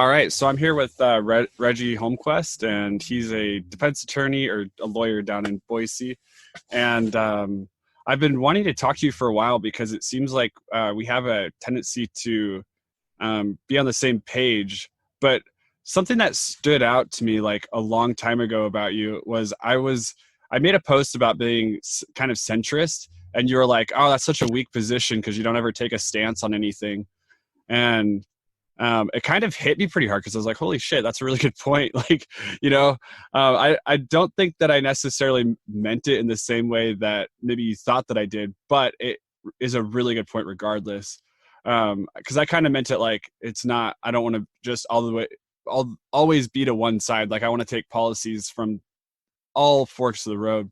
All right, so I'm here with Reggie Holmquist, and he's a defense attorney or a lawyer down in Boise. And I've been wanting to talk to you for a while because it seems like we have a tendency to be on the same page. But something that stood out to me like a long time ago about you was I made a post about being kind of centrist, and you were like, "Oh, that's such a weak position because you don't ever take a stance on anything." And it kind of hit me pretty hard because I was like, holy shit, that's a really good point. Like, I don't think that I necessarily meant it in the same way that maybe you thought that I did, but it is a really good point regardless. Because I kind of meant it like, it's not, I don't want to just all the way, I'll always be to one side. Like, I want to take policies from all forks of the road,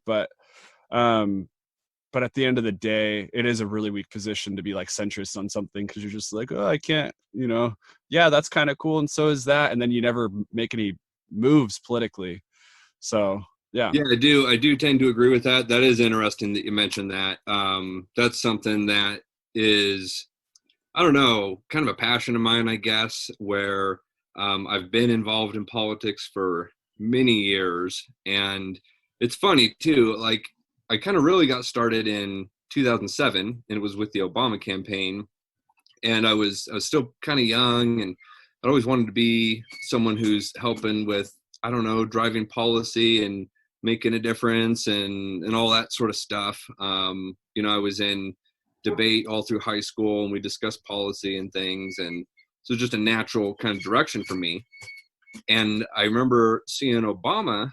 um, but at the end of the day, it is a really weak position to be like centrist on something because you're just like, oh, I can't, yeah, that's kind of cool. And so is that. And then you never make any moves politically. So, yeah. Yeah, I do. I do tend to agree with that. That is interesting that you mentioned that. That's something that is, I don't know, kind of a passion of mine, I guess, where I've been involved in politics for many years. And it's funny, too. Like, I kind of really got started in 2007, and it was with the Obama campaign. And I was still kind of young, and I always wanted to be someone who's helping with, I don't know, driving policy and making a difference and all that sort of stuff. I was in debate all through high school, and we discussed policy and things. And so just a natural kind of direction for me. And I remember seeing Obama,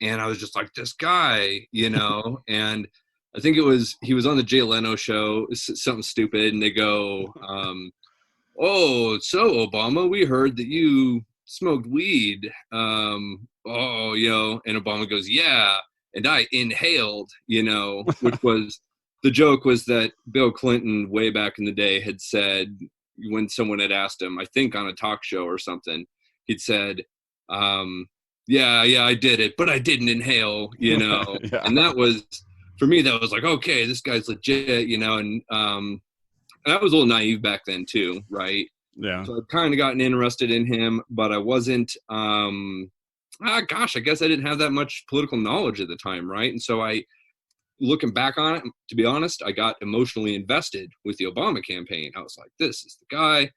and I was just like, this guy, and I think he was on the Jay Leno show, something stupid. And they go, oh, so Obama, we heard that you smoked weed. And Obama goes, yeah. And I inhaled, which was, the joke was that Bill Clinton way back in the day had said, when someone had asked him, I think on a talk show or something, he'd said, yeah, I did it, but I didn't inhale, Yeah. and that was, for me, that was like, okay, this guy's legit, and I was a little naive back then too, right? Yeah. So I've kind of gotten interested in him, but I wasn't, I guess I didn't have that much political knowledge at the time, right? And so looking back on it, to be honest, I got emotionally invested with the Obama campaign. I was like, this is the guy.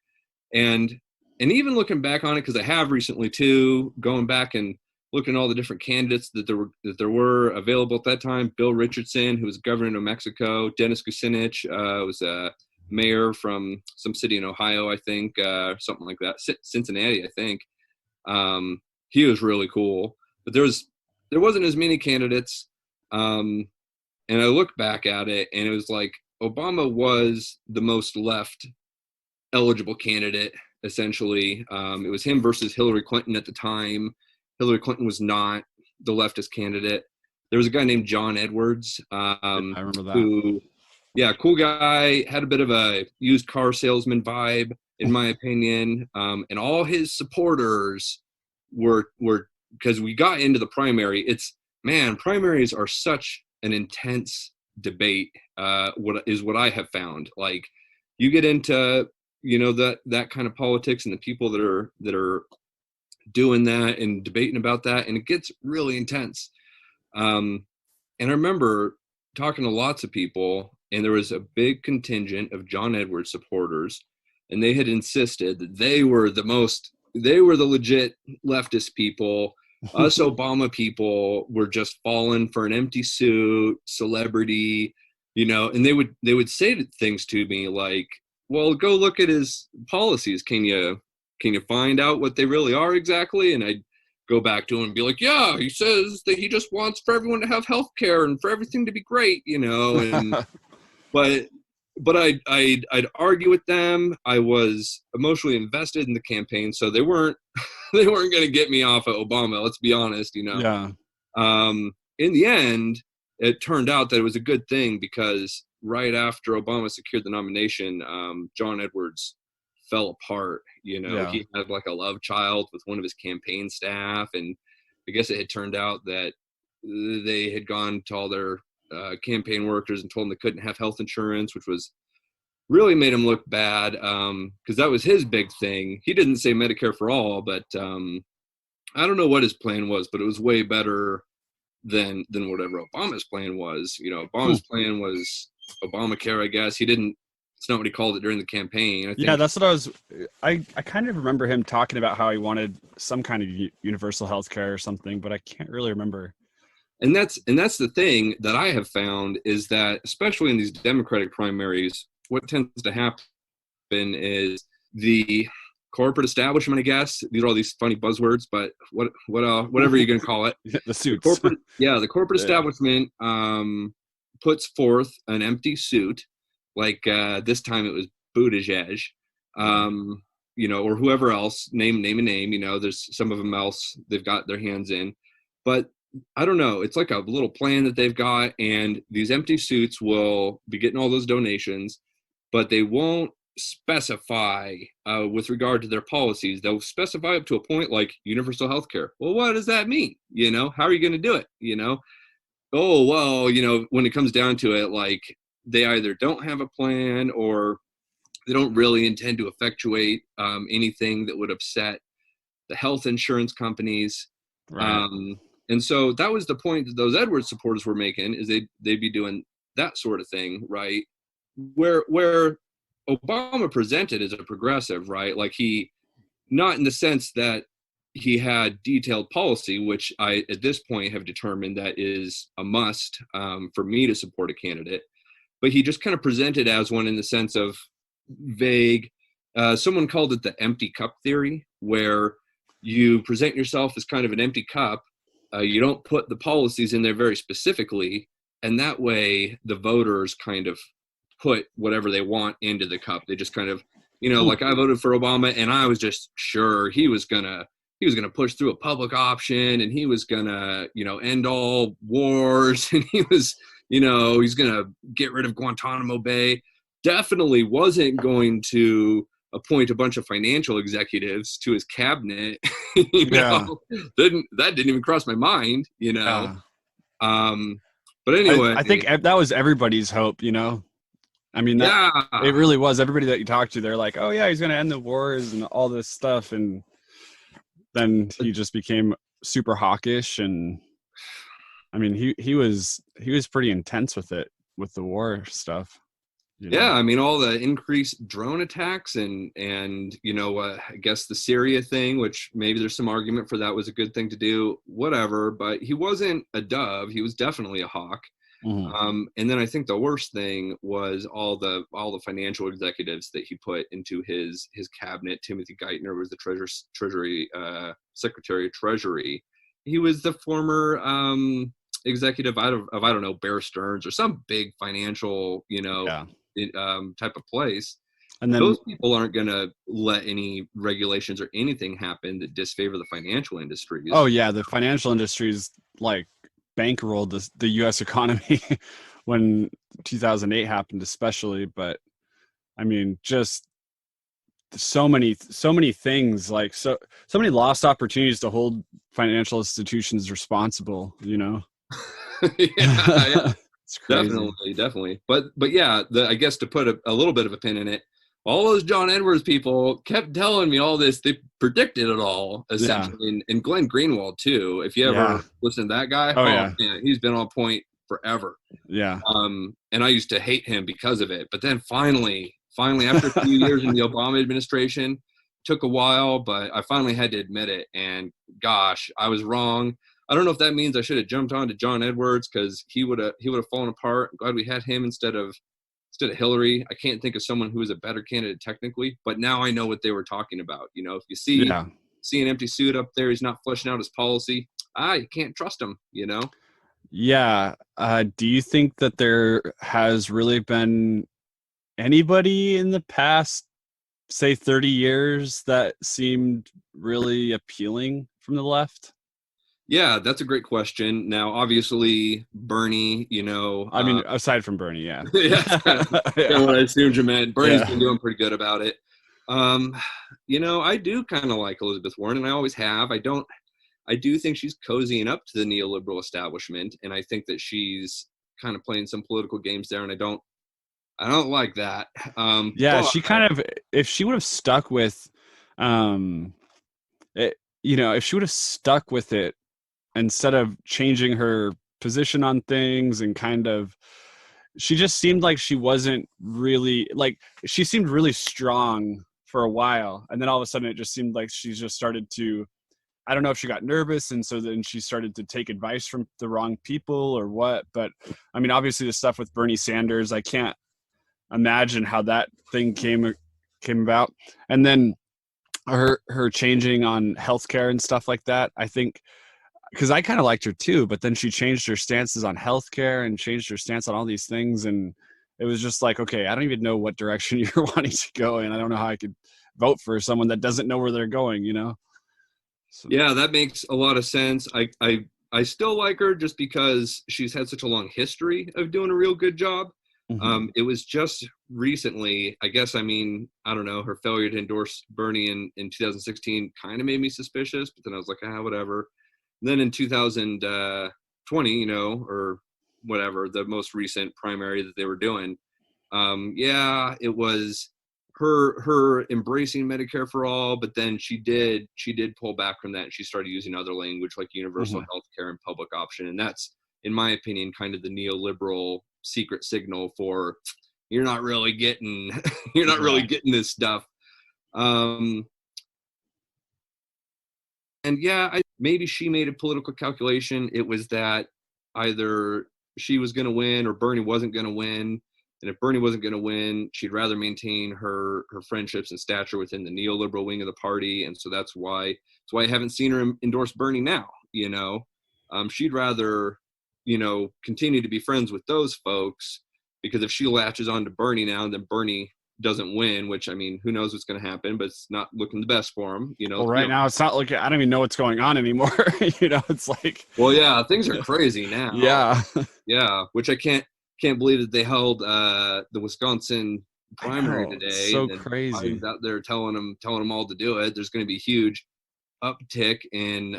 And even looking back on it, because I have recently too, going back and looking at all the different candidates that there were available at that time. Bill Richardson, who was governor of Mexico. Dennis Kucinich was a mayor from some city in Ohio, I think, something like that. Cincinnati, I think. He was really cool, but there wasn't as many candidates. And I look back at it, and it was like Obama was the most left eligible candidate. Essentially, it was him versus Hillary Clinton at the time. Hillary Clinton was not the leftist candidate. There was a guy named John Edwards, I remember that. who, yeah, cool guy, had a bit of a used car salesman vibe, in my opinion. And all his supporters were because we got into the primary. Primaries are such an intense debate. What I have found, like, you get into that kind of politics and the people that are doing that and debating about that, and it gets really intense. And I remember talking to lots of people, and there was a big contingent of John Edwards supporters, and they had insisted that they were the legit leftist people. Us Obama people were just falling for an empty suit celebrity, and they would say things to me like, well, go look at his policies. Can you find out what they really are exactly? And I'd go back to him and be like, yeah, he says that he just wants for everyone to have health care and for everything to be great, and but I'd argue with them. I was emotionally invested in the campaign, so they weren't going to get me off of Obama. Let's be honest, Yeah. In the end, it turned out that it was a good thing, because right after Obama secured the nomination, John Edwards fell apart. Yeah. He had like a love child with one of his campaign staff, and I guess it had turned out that they had gone to all their campaign workers and told them they couldn't have health insurance, which was really made him look bad, because that was his big thing. He didn't say Medicare for all, but I don't know what his plan was, but it was way better than whatever Obama's plan was. Hmm. Obama's plan was Obamacare, I guess. He didn't. It's not what he called it during the campaign. I Yeah, think. that's what I kind of remember him talking about how he wanted some kind of universal health care or something, but I can't really remember. And that's the thing that I have found is that, especially in these Democratic primaries, what tends to happen is the corporate establishment, I guess. These are all these funny buzzwords, but whatever you're going to call it. The The suits. corporate Yeah. establishment puts forth an empty suit, like this time it was Buttigieg, or whoever else. Name a name. There's some of them else they've got their hands in, but I don't know. It's like a little plan that they've got, and these empty suits will be getting all those donations, but they won't specify with regard to their policies. They'll specify up to a point like universal health care. Well, what does that mean? How are you going to do it? Oh, well, when it comes down to it, like they either don't have a plan or they don't really intend to effectuate anything that would upset the health insurance companies. Right. And so that was the point that those Edwards supporters were making, is they'd be doing that sort of thing, right? Where Obama presented as a progressive, right? Like not in the sense that he had detailed policy, which I, at this point, have determined that is a must for me to support a candidate. But he just kind of presented as one in the sense of vague. Someone called it the empty cup theory, where you present yourself as kind of an empty cup. You don't put the policies in there very specifically, and that way the voters kind of put whatever they want into the cup. They just kind of, like I voted for Obama, and I was just sure he was gonna push through a public option, and he was gonna, end all wars, and he's gonna get rid of Guantanamo Bay. Definitely wasn't going to appoint a bunch of financial executives to his cabinet. Yeah. That didn't even cross my mind. Yeah. But anyway, I think that was everybody's hope, I mean, that yeah. it really was. Everybody that you talk to, they're like, "Oh yeah, he's going to end the wars and all this stuff," and then he just became super hawkish. And I mean, he was pretty intense with it, with the war stuff. Yeah, I mean, all the increased drone attacks and I guess the Syria thing, which maybe there's some argument for that was a good thing to do, whatever. But he wasn't a dove; he was definitely a hawk. Mm-hmm. And then I think the worst thing was all the financial executives that he put into his cabinet. Timothy Geithner was the Treasury Secretary of Treasury. He was the former executive I don't know, Bear Stearns or some big financial Yeah. type of place. And then Those people aren't going to let any regulations or anything happen that disfavor the financial industries. oh yeah, the financial industries like bankrolled the U.S. economy when 2008 happened, especially. But I mean, just so many things, like so many lost opportunities to hold financial institutions responsible. Yeah, It's crazy. definitely. But yeah, I guess to put a little bit of a pin in it, all those John Edwards people kept telling me all this. They predicted it all, essentially. And Glenn Greenwald, too. If you ever listen to that guy, Yeah. Man, he's been on point forever. Yeah. And I used to hate him because of it. But then finally, after a few years in the Obama administration, took a while, but I finally had to admit it. And gosh, I was wrong. I don't know if that means I should have jumped on to John Edwards, because he would have fallen apart. I'm glad we had him instead of Hillary. I can't think of someone who was a better candidate technically, but now I know what they were talking about. If you see an empty suit up there, he's not fleshing out his policy. You can't trust him. Yeah. Do you think that there has really been anybody in the past, say, 30 years that seemed really appealing from the left? Yeah, that's a great question. Now, obviously, Bernie, I mean, aside from Bernie, yeah. Yeah, kind of what I assumed you meant. Bernie's been doing pretty good about it. I do kind of like Elizabeth Warren, and I always have. I do think she's cozying up to the neoliberal establishment, and I think that she's kind of playing some political games there, and I don't like that. Yeah, But she kind of, if she would have stuck with, um, it, if she would have stuck with it instead of changing her position on things and kind of, she just seemed like she wasn't really like, she seemed really strong for a while, and then all of a sudden it just seemed like she just started to, I don't know if she got nervous and so then she started to take advice from the wrong people or what, but I mean obviously the stuff with Bernie Sanders, I can't imagine how that thing came about. And then her changing on healthcare and stuff like that, I think, because I kind of liked her too, but then she changed her stances on healthcare and changed her stance on all these things, and it was just like, okay, I don't even know what direction you're wanting to go in. I don't know how I could vote for someone that doesn't know where they're going. So, yeah, that makes a lot of sense. I still like her just because she's had such a long history of doing a real good job. mhm. It was just recently, I guess, I mean, I don't know, her failure to endorse Bernie in 2016 kind of made me suspicious, but then I was like, whatever. And then in 2020, or whatever, the most recent primary that they were doing, yeah, it was her embracing Medicare for all, but then she did pull back from that, and she started using other language like universal Mhm. health care and public option, and that's, in my opinion, kind of the neoliberal secret signal for you're not really getting you're not really Yeah. getting this stuff. Um, and yeah, maybe she made a political calculation. It was that either she was going to win or Bernie wasn't going to win. And if Bernie wasn't going to win, she'd rather maintain her friendships and stature within the neoliberal wing of the party. And so that's why I haven't seen her endorse Bernie now. She'd rather continue to be friends with those folks, because if she latches on to Bernie now, then Bernie doesn't win, which, I mean, who knows what's going to happen, but it's not looking the best for him. Well, right now it's not like, I don't even know what's going on anymore. It's like, Well, yeah, things are crazy now. yeah, Yeah, which I can't believe that they held the Wisconsin I primary know, it's today, so and crazy. Biden's out there telling them all to do it. There's going to be a huge uptick in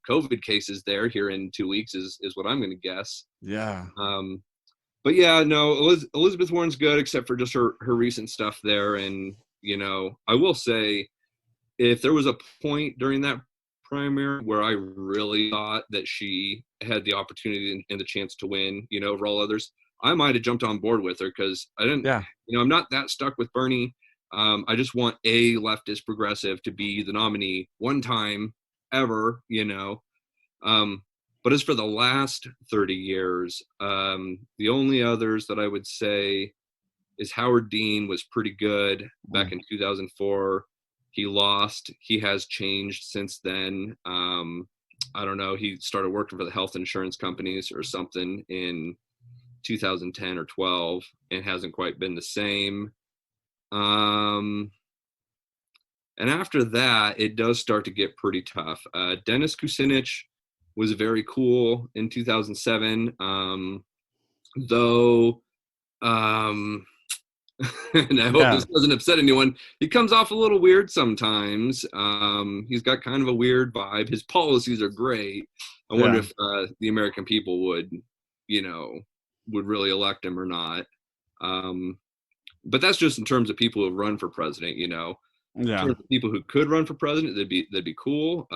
COVID cases there here in 2 weeks, is what I'm going to guess. Yeah. Um, but yeah, no, Elizabeth Warren's good, except for just her recent stuff there. And I will say, if there was a point during that primary where I really thought that she had the opportunity and the chance to win, over all others, I might have jumped on board with her, because I didn't, Yeah. I'm not that stuck with Bernie. I just want a leftist progressive to be the nominee one time ever. Um, but as for the last 30 years, the only others that I would say is Howard Dean was pretty good back Mm. in 2004. He lost. He has changed since then. I don't know. He started working for the health insurance companies or something in 2010 or 12, and hasn't quite been the same. Um, and after that, it does start to get pretty tough. Dennis Kucinich was very cool in 2007, though. Um, and I hope Yeah. this doesn't upset anyone. He comes off a little weird sometimes. He's got kind of a weird vibe. His policies are great. I wonder Yeah. if the American people you know, would really elect him or not. Um, but that's just in terms of people who run for president. In Yeah. terms of people who could run for president, that'd be cool.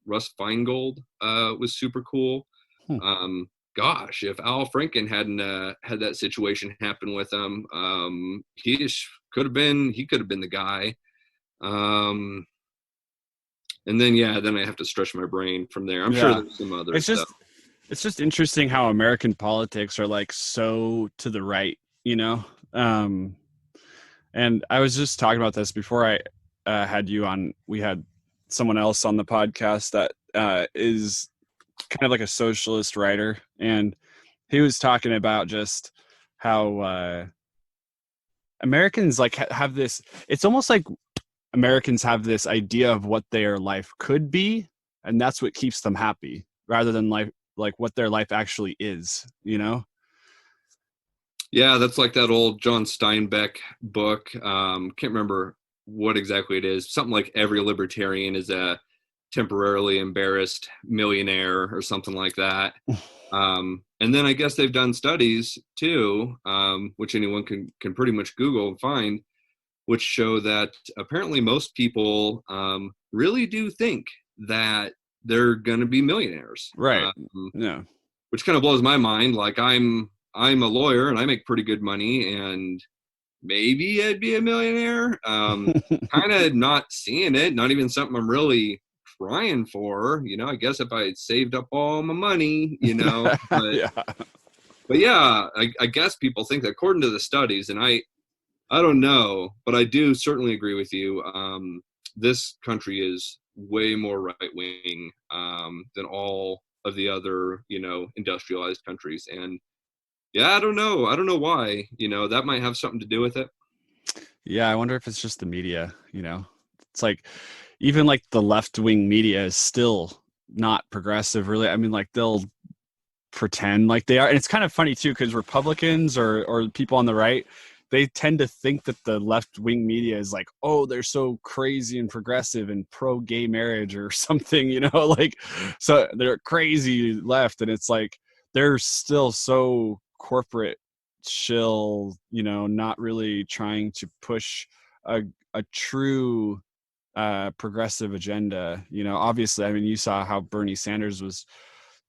Russ Feingold was super cool. Hmm. Gosh, if Al Franken hadn't had that situation happen with him, he could have been the guy. Um, and then I have to stretch my brain from there. I'm sure Yeah. there's some others It's though. just it's just interesting how American politics are like so to the right, you know? Um, and I was just talking about this before I had you on. We had someone else on the podcast that is kind of like a socialist writer, and he was talking about just how Americans like have this. It's almost like Americans have this idea of what their life could be, and that's what keeps them happy, rather than like what their life actually is. Yeah, that's like that old John Steinbeck book. Can't remember what exactly it is. Something like every libertarian is a temporarily embarrassed millionaire or something like that. And then I guess they've done studies too, which anyone can pretty much Google and find, which show that apparently most people really do think that they're going to be millionaires. Right. Yeah. Which kind of blows my mind. Like I'm a lawyer and I make pretty good money, and maybe I'd be a millionaire. Kind of not seeing it, not even something I'm really trying for. I guess if I had saved up all my money, but Yeah. but yeah, I guess people think that according to the studies, and I don't know, but I do certainly agree with you. This country is way more right wing than all of the other, industrialized countries. And yeah, I don't know why. That might have something to do with it. Yeah, I wonder if it's just the media, It's like even like the left-wing media is still not progressive really. I mean, like they'll pretend like they are. And it's kind of funny too, because Republicans or people on the right, they tend to think that the left-wing media is like, oh, they're so crazy and progressive and pro-gay marriage or something, like, so they're crazy left. And it's like, they're still so corporate shill, not really trying to push a true progressive agenda. Obviously, I mean, you saw how Bernie Sanders was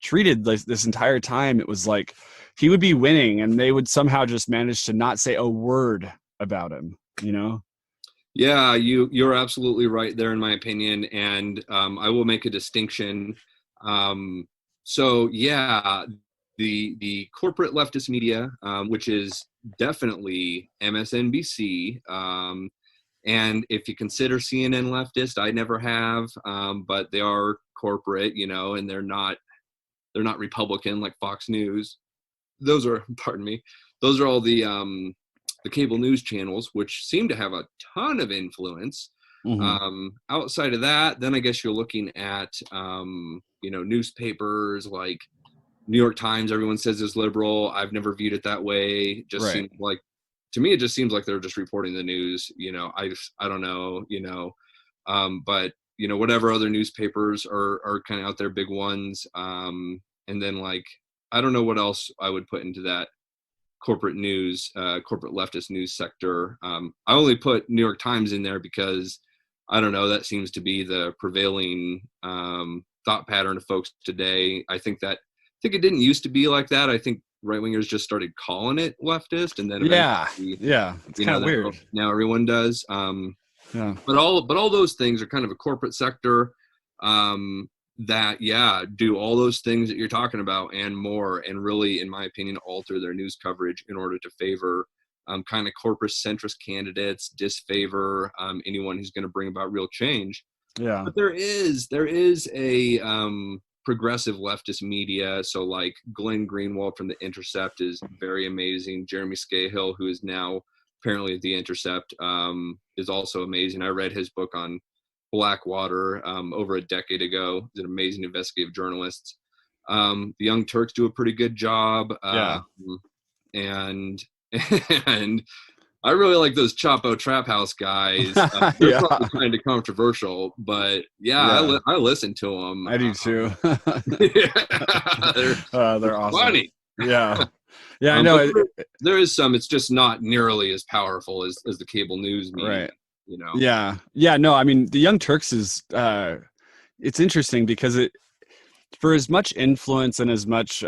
treated this entire time. It was like he would be winning and they would somehow just manage to not say a word about him. Yeah, you're absolutely right there in my opinion, and I will make a distinction. So yeah, the corporate leftist media, which is definitely MSNBC, and if you consider CNN leftist, I never have, but they are corporate, and they're not Republican like Fox News. Those are, pardon me, those are all the cable news channels, which seem to have a ton of influence. Mm-hmm. Outside of that, then I guess you're looking at newspapers like New York Times. Everyone says is liberal. I've never viewed it that way. Just Right. seems like, to me, it just seems like they're just reporting the news. I don't know. But whatever other newspapers are kind of out there, big ones. And then like, I don't know what else I would put into that corporate news, corporate leftist news sector. I only put New York Times in there because I don't know, that seems to be the prevailing thought pattern of folks today. I think it didn't used to be like that. I think right wingers just started calling it leftist, and then eventually, it's kind of weird. Now everyone does. Yeah. But all those things are kind of a corporate sector that do all those things that you're talking about and more, and really, in my opinion, alter their news coverage in order to favor kind of corporate centrist candidates, disfavor anyone who's going to bring about real change. Yeah. But there is a progressive leftist media. So like Glenn Greenwald from The Intercept is very amazing. Jeremy Scahill, who is now apparently at The Intercept, is also amazing. I read his book on Blackwater over a decade ago. He's an amazing investigative journalist. The Young Turks do a pretty good job. And I really like those Chapo Trap House guys. They're probably kind of controversial, but I listen to them. I do too. They're awesome. Funny. Yeah. Yeah, I know. There is some. It's just not nearly as powerful as the cable news media. Right. Yeah. No, I mean, the Young Turks is. It's interesting because for as much influence and as much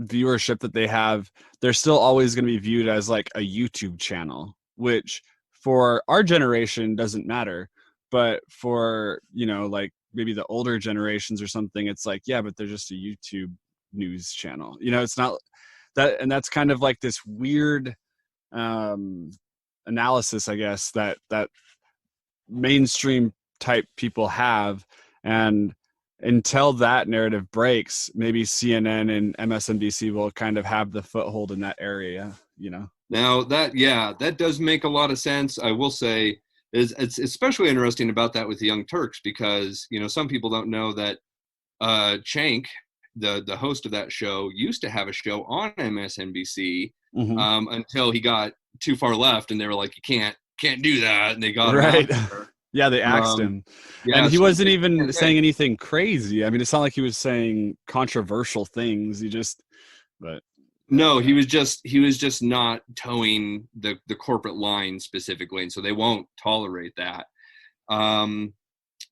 viewership that they have, they're still always going to be viewed as like a YouTube channel, which for our generation doesn't matter, but for like maybe the older generations or something, it's like, yeah, but they're just a YouTube news channel. It's not that, and that's kind of like this weird analysis, I guess, that mainstream type people have. And until that narrative breaks, maybe CNN and MSNBC will kind of have the foothold in that area, Now that does make a lot of sense. I will say it's especially interesting about that with the Young Turks, because, some people don't know that Cenk, the host of that show, used to have a show on MSNBC until he got too far left and they were like, you can't do that. And they got him out there. Yeah, they axed Um, him. And yeah, he so wasn't they even can't get. saying anything crazy. I mean, it's not like he was saying controversial things. He just, but No, he was just not towing the corporate line specifically, and so they won't tolerate that. Um,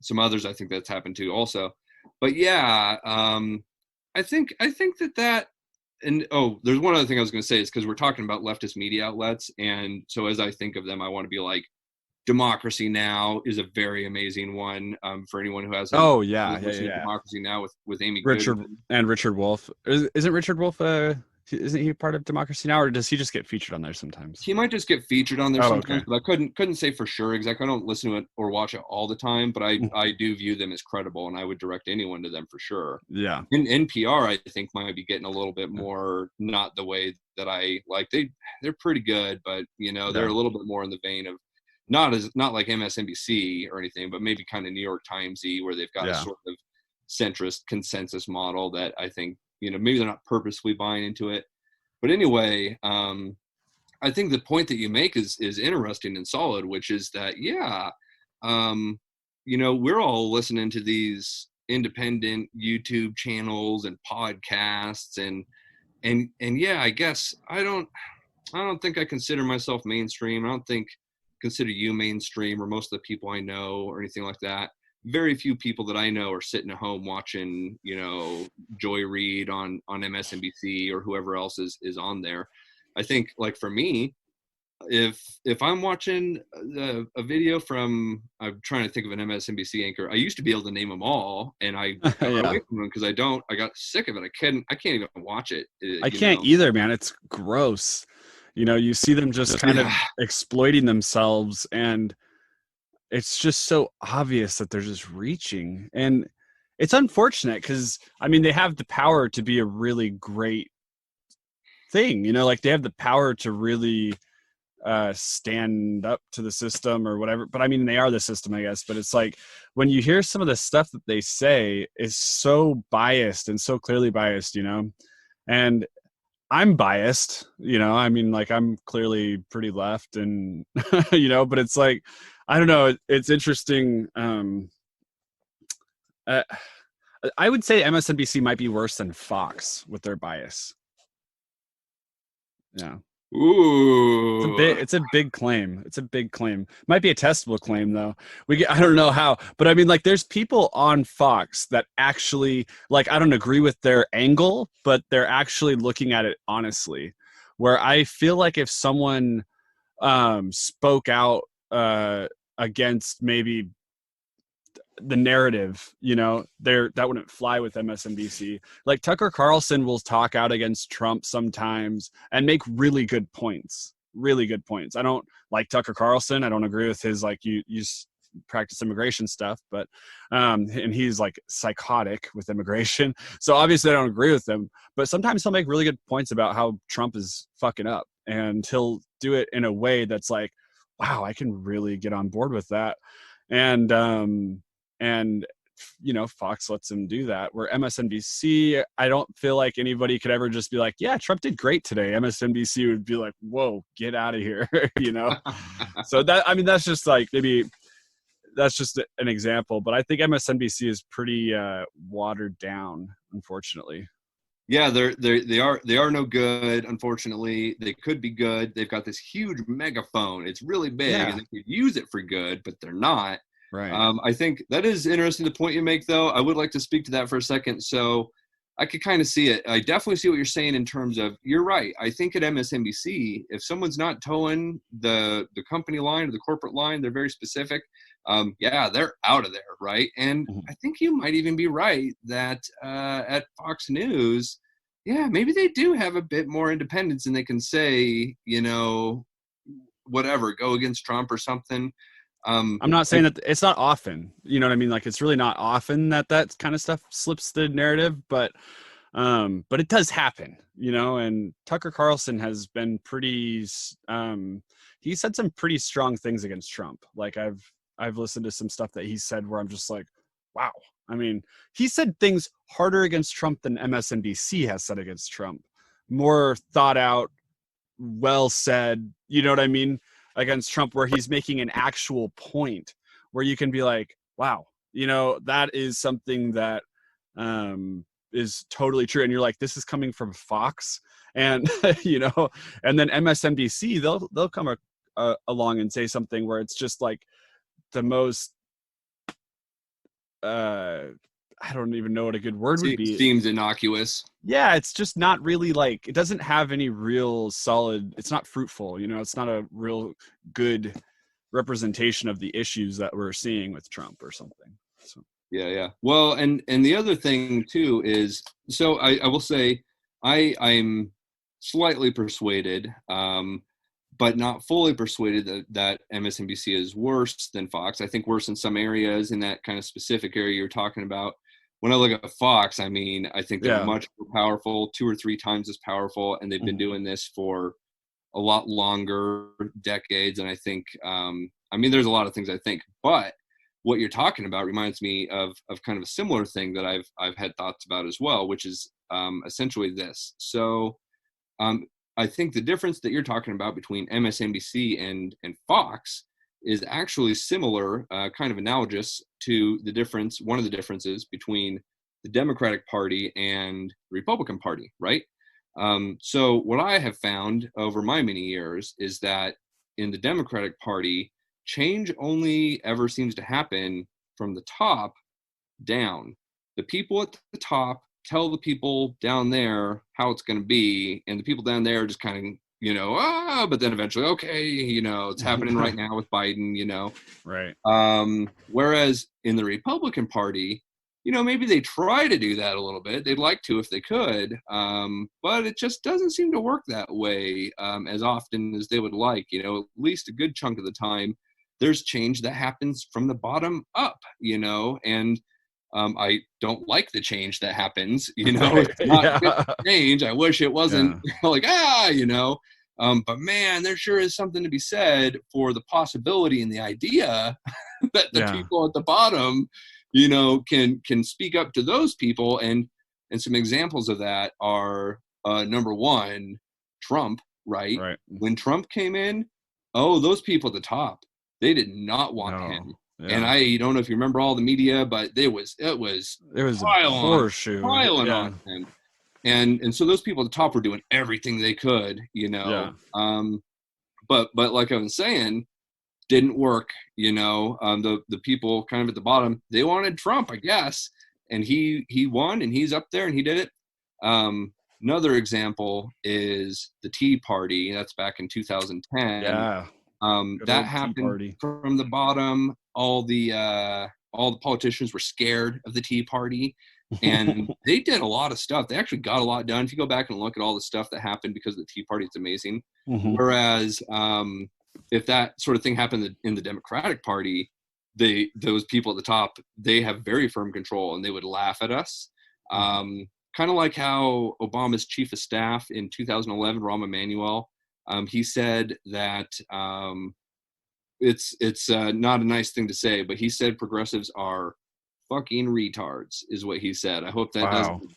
some others, I think that's happened to also, but yeah, I think that and oh, there's one other thing I was going to say is because we're talking about leftist media outlets, and so as I think of them, I want to be like Democracy Now! Is a very amazing one for anyone who hasn't oh yeah, yeah, listened to yeah. Democracy Now! with Amy Richard Goodman. and Richard Wolff. Isn't Richard Wolff isn't he part of Democracy Now, or does he just get featured on there sometimes? He might just get featured on there Oh, sometimes, okay. but I couldn't say for sure exactly. I don't listen to it or watch it all the time, but I do view them as credible, and I would direct anyone to them for sure. Yeah. In NPR, I think might be getting a little bit more not the way that I like. They're pretty good, but they're Yeah. a little bit more in the vein of not like MSNBC or anything, but maybe kind of New York Timesy, where they've got a Yeah. sort of centrist consensus model that I think maybe they're not purposely buying into it. But anyway, I think the point that you make is interesting and solid, which is that um, we're all listening to these independent YouTube channels and podcasts and yeah, I guess I don't think I consider myself mainstream. I don't think consider you mainstream or most of the people I know or anything like that. Very few people that I know are sitting at home watching, Joy Reid on MSNBC or whoever else is on there. I think like for me, if I'm watching a video from, I'm trying to think of an MSNBC anchor. I used to be able to name them all, and I got Yeah. away from them because I got sick of it. I can't even watch it. I can't either, man. It's gross. You see them just kind of Yeah, exploiting themselves, and it's just so obvious that they're just reaching. And it's unfortunate because, I mean, they have the power to be a really great thing, like they have the power to really stand up to the system or whatever. But I mean, they are the system, I guess. But it's like when you hear some of the stuff that they say is so biased and so clearly biased, and I'm biased, I mean, like I'm clearly pretty left and, but it's like, I don't know. It's interesting. Uh, I would say MSNBC might be worse than Fox with their bias. Yeah. ooh, It's a big claim. It's a big claim. Might be a testable claim though. I don't know how, but I mean, like, there's people on Fox that actually, like, I don't agree with their angle, but they're actually looking at it honestly. Where I feel like if someone spoke out against maybe the narrative, there that wouldn't fly with MSNBC. Like Tucker Carlson will talk out against Trump sometimes and make really good points. Really good points. I don't like Tucker Carlson. I don't agree with his like you practice immigration stuff, but and he's like psychotic with immigration. So obviously I don't agree with him. But sometimes he'll make really good points about how Trump is fucking up, and he'll do it in a way that's like, wow, I can really get on board with that. And Fox lets him do that, where MSNBC, I don't feel like anybody could ever just be like, yeah, Trump did great today. MSNBC would be like, whoa, get out of here. So that, I mean, that's just like, maybe that's just an example, but I think MSNBC is pretty watered down, unfortunately. yeah, they are no good. Unfortunately, they could be good. They've got this huge megaphone. It's really big, and Yeah, they could use it for good, but they're not. right. I think that is interesting. The point you make, though, I would like to speak to that for a second. So I could kind of see it. I definitely see what you're saying in terms of, you're right. I think at MSNBC, if someone's not towing the company line or the corporate line, they're very specific. Yeah, they're out of there, right? And Mhm. I think you might even be right that at Fox News, yeah, maybe they do have a bit more independence and they can say, whatever, go against Trump or something. I'm not I, saying that it's not often, you know what I mean? Like, it's really not often that kind of stuff slips the narrative, but it does happen, and Tucker Carlson has been pretty, he said some pretty strong things against Trump. Like I've listened to some stuff that he said where I'm just like, wow. I mean, he said things harder against Trump than MSNBC has said against Trump. More thought out, well said, you know what I mean, against Trump, where he's making an actual point. where you can be like, wow, that is something that is totally true. And you're like, this is coming from Fox, and and then MSNBC, they'll come along and say something where it's just like the most I don't even know what a good word would be. Seems innocuous. Yeah, it's just not really like, it doesn't have any real solid, it's not fruitful, it's not a real good representation of the issues that we're seeing with Trump or something. So. Yeah. Well, and the other thing too is, so I will say I'm slightly persuaded, but not fully persuaded that MSNBC is worse than Fox. I think worse in some areas, in that kind of specific area you're talking about. When I look at Fox, I mean, I think they're much more powerful, 2 or 3 times as powerful, and they've been doing this for a lot longer, decades. And I think, there's a lot of things I think, but what you're talking about reminds me of kind of a similar thing that I've had thoughts about as well, which is essentially this. So I think the difference that you're talking about between MSNBC and Fox is actually similar, kind of analogous to one of the differences between the Democratic Party and the Republican Party, right? So what I have found over my many years is that in the Democratic Party, change only ever seems to happen from the top down. The people at the top tell the people down there how it's going to be, and the people down there just kind of, but then eventually, okay, it's happening right now with Biden, Right. Whereas in the Republican Party, maybe they try to do that a little bit. They'd like to if they could, but it just doesn't seem to work that way as often as they would like. At least a good chunk of the time, there's change that happens from the bottom up, and I don't like the change that happens, it's not good change. I wish it wasn't like, but man, there sure is something to be said for the possibility and the idea that the people at the bottom, can speak up to those people. And some examples of that are, number one, Trump, right? When Trump came in, those people at the top, they did not want him. Yeah. And I don't know if you remember all the media, but it was piling on him. And so those people at the top were doing everything they could, but like I was saying, didn't work, the people kind of at the bottom, they wanted Trump, I guess, and he won, and he's up there and he did it. Another example is the Tea Party. That's back in 2010. Yeah. That happened from the bottom. All the politicians were scared of the Tea Party, and they did a lot of stuff. They actually got a lot done. If you go back and look at all the stuff that happened because of the Tea Party, it's amazing. Mm-hmm. Whereas if that sort of thing happened in the Democratic Party, those people at the top, they have very firm control, and they would laugh at us. Kind of like how Obama's chief of staff in 2011, Rahm Emanuel, he said that it's not a nice thing to say, but he said progressives are fucking retards, is what he said. I hope that doesn't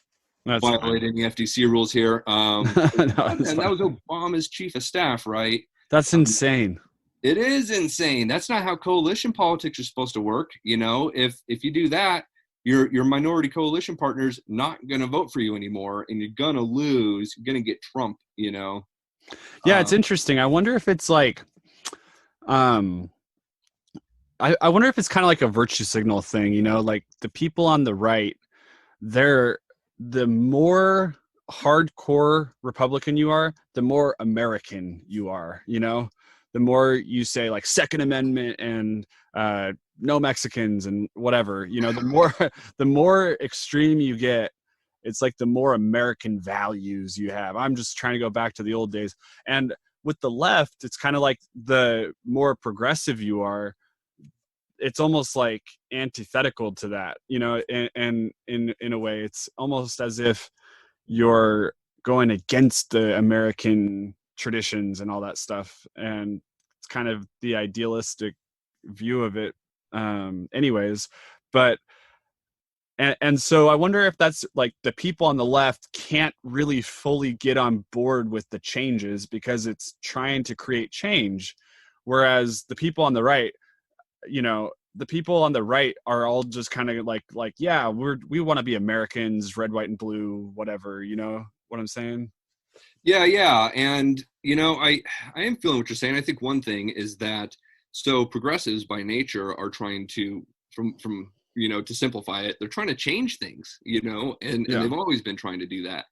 violate any FTC rules here. And that was Obama's chief of staff, right? That's insane. It is insane. That's not how coalition politics are supposed to work. If you do that, your minority coalition partner's not going to vote for you anymore, and you're going to lose. You're going to get Trump, Yeah, it's interesting. I wonder if it's like, I wonder if it's kind of like a virtue signal thing, like the people on the right, the more hardcore Republican you are, the more American you are, the more you say like Second Amendment and no Mexicans and whatever, the more extreme you get, it's like the more American values you have. I'm just trying to go back to the old days. And with the left, it's kind of like the more progressive you are, it's almost like antithetical to that, and in a way, it's almost as if you're going against the American traditions and all that stuff. And it's kind of the idealistic view of it, anyways. But and so I wonder if that's like the people on the left can't really fully get on board with the changes because it's trying to create change, whereas the people on the right, the people on the right are all just kind of like yeah, we want to be Americans, red, white, and blue, whatever. You know what I'm saying? Yeah, and I am feeling what you're saying. I think one thing is that so progressives by nature are trying to from to simplify it, they're trying to change things, and Yeah. they've always been trying to do that.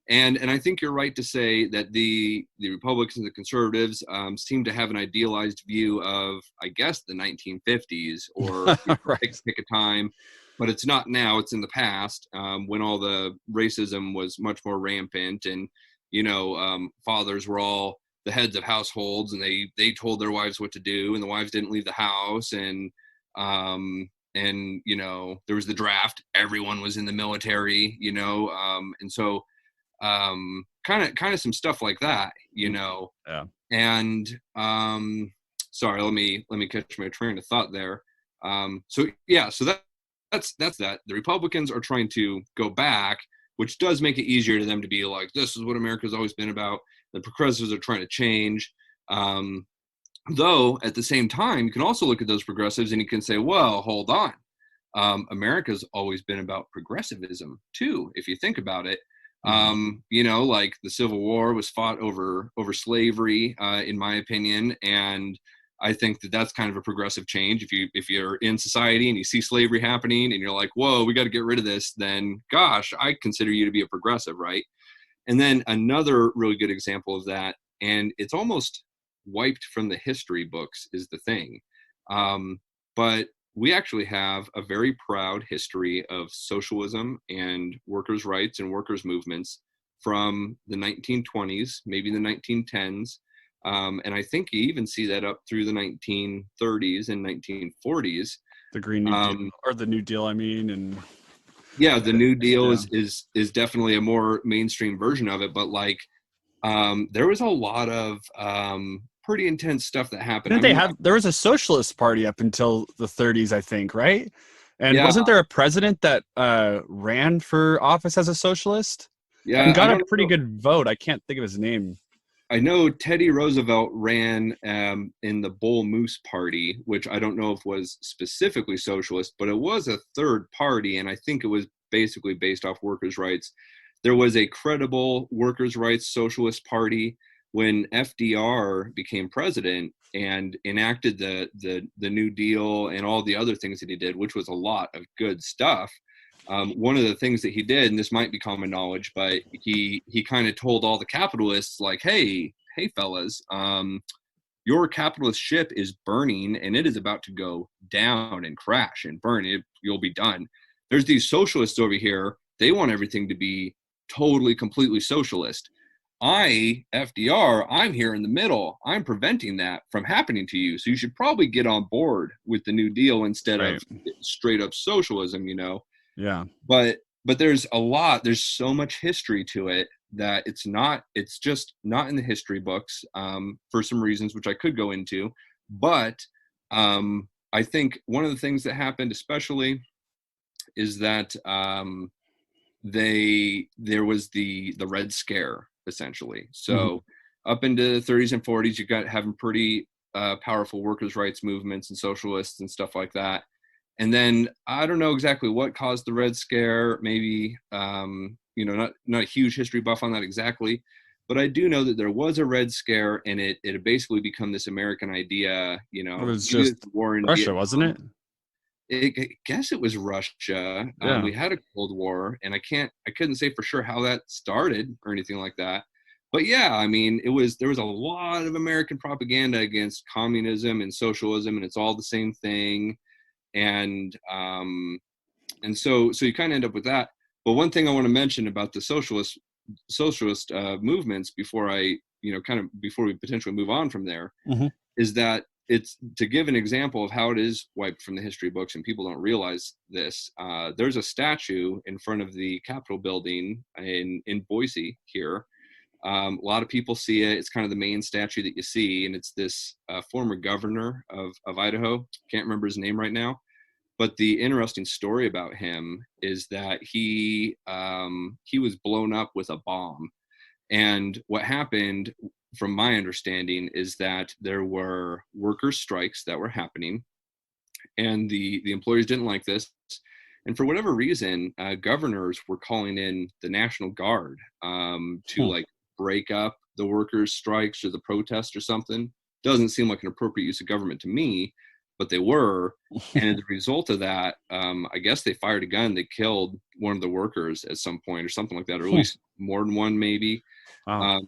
And I think you're right to say that the Republicans and the conservatives seem to have an idealized view of, I guess, the 1950s, or Right. pick a time, but it's not now. It's in the past, when all the racism was much more rampant, and fathers were all the heads of households, and they told their wives what to do, and the wives didn't leave the house, and there was the draft. Everyone was in the military, and so kind of some stuff like that, Yeah. and sorry, let me catch my train of thought there. So yeah, so that's that. The Republicans are trying to go back, which does make it easier to them to be like, this is what America's always been about. The progressives are trying to change. Though at the same time, you can also look at those progressives and you can say, well, hold on. America's always been about progressivism too, if you think about it. Like the Civil War was fought over slavery, in my opinion, and I think that that's kind of a progressive change. If you're in society and you see slavery happening and you're like, whoa, we got to get rid of this, then gosh, I consider you to be a progressive, right? And then another really good example of that, and it's almost wiped from the history books, is the thing. But we actually have a very proud history of socialism and workers' rights and workers' movements from the 1920s, maybe the 1910s. And I think you even see that up through the 1930s and 1940s. The Green New Deal, or the New Deal, I mean, and Yeah, the New Deal yeah. is definitely a more mainstream version of it, but like there was a lot of pretty intense stuff that happened. Didn't I they mean, have? There was a socialist party up until the 30s, I think, right? And yeah, wasn't there a president that ran for office as a socialist and yeah, I got a don't pretty know. good vote? I can't think of his name. I know Teddy Roosevelt ran in the Bull Moose Party, which I don't know if was specifically socialist, but it was a third party, and I think it was basically based off workers' rights. There was a credible workers' rights socialist party when FDR became president and enacted the New Deal and all the other things that he did, which was a lot of good stuff. One of the things that he did, and this might be common knowledge, but he kind of told all the capitalists, like, hey fellas, your capitalist ship is burning and it is about to go down and crash and burn. You'll be done. There's these socialists over here. They want everything to be totally, completely socialist. FDR, I'm here in the middle. I'm preventing that from happening to you. So you should probably get on board with the New Deal instead Right. of straight up socialism, Yeah. But there's so much history to it that it's just not in the history books, for some reasons which I could go into. But I think one of the things that happened especially is that there was the Red Scare, essentially. Mhm. So up into the 30s and 40s, you got having pretty powerful workers' rights movements and socialists and stuff like that. And then I don't know exactly what caused the Red Scare. Maybe not a huge history buff on that exactly, but I do know that there was a Red Scare, and it had basically become this American idea. It was Maybe just it's the war in Russia, wasn't Vietnam. it? I guess it was Russia. Yeah. We had a Cold War, and I couldn't say for sure how that started or anything like that. But yeah, I mean, there was a lot of American propaganda against communism and socialism, and it's all the same thing. And so you kind of end up with that. But one thing I want to mention about the socialist movements before kind of before we potentially move on from there, Mhm. is that it's to give an example of how it is wiped from the history books and people don't realize this. There's a statue in front of the Capitol building in Boise here. A lot of people see it. It's kind of the main statue that you see, and it's this former governor of Idaho. Can't remember his name right now. But the interesting story about him is that he was blown up with a bomb. And what happened, from my understanding, is that there were workers' strikes that were happening, and the employers didn't like this. And for whatever reason, governors were calling in the National Guard to Hmm. like break up the workers' strikes or the protests or something. Doesn't seem like an appropriate use of government to me, but they were. And as a result of that, I guess they fired a gun that killed one of the workers at some point or something like that, or at Hmm. least more than one maybe. Wow.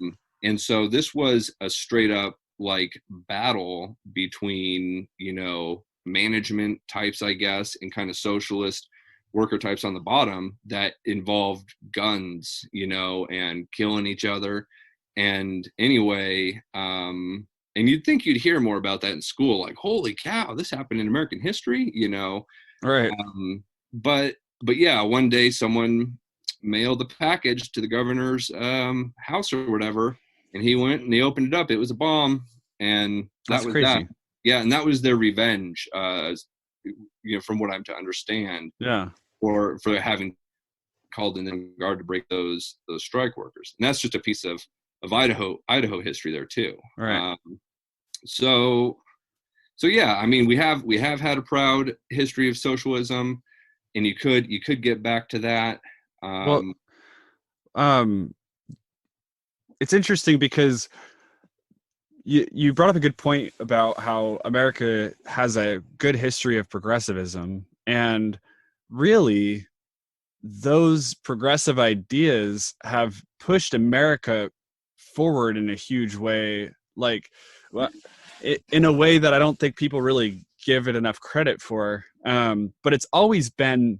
And so this was a straight up like battle between, management types, I guess, and kind of socialist worker types on the bottom that involved guns, and killing each other. And anyway, and you'd think you'd hear more about that in school, like, holy cow, this happened in American history, Right. but yeah, one day someone mailed the package to the governor's house or whatever, and he went and he opened it up. It was a bomb, and that That's was that. crazy. Yeah, and that was their revenge, from what I'm to understand, Yeah. for having called in the guard to break those strike workers. And that's just a piece of Idaho history there too. Right. So yeah, I mean, we have had a proud history of socialism, and you could get back to that. Well, um, it's interesting because you brought up a good point about how America has a good history of progressivism, and really those progressive ideas have pushed America forward in a huge way, like in a way that I don't think people really give it enough credit for. But it's always been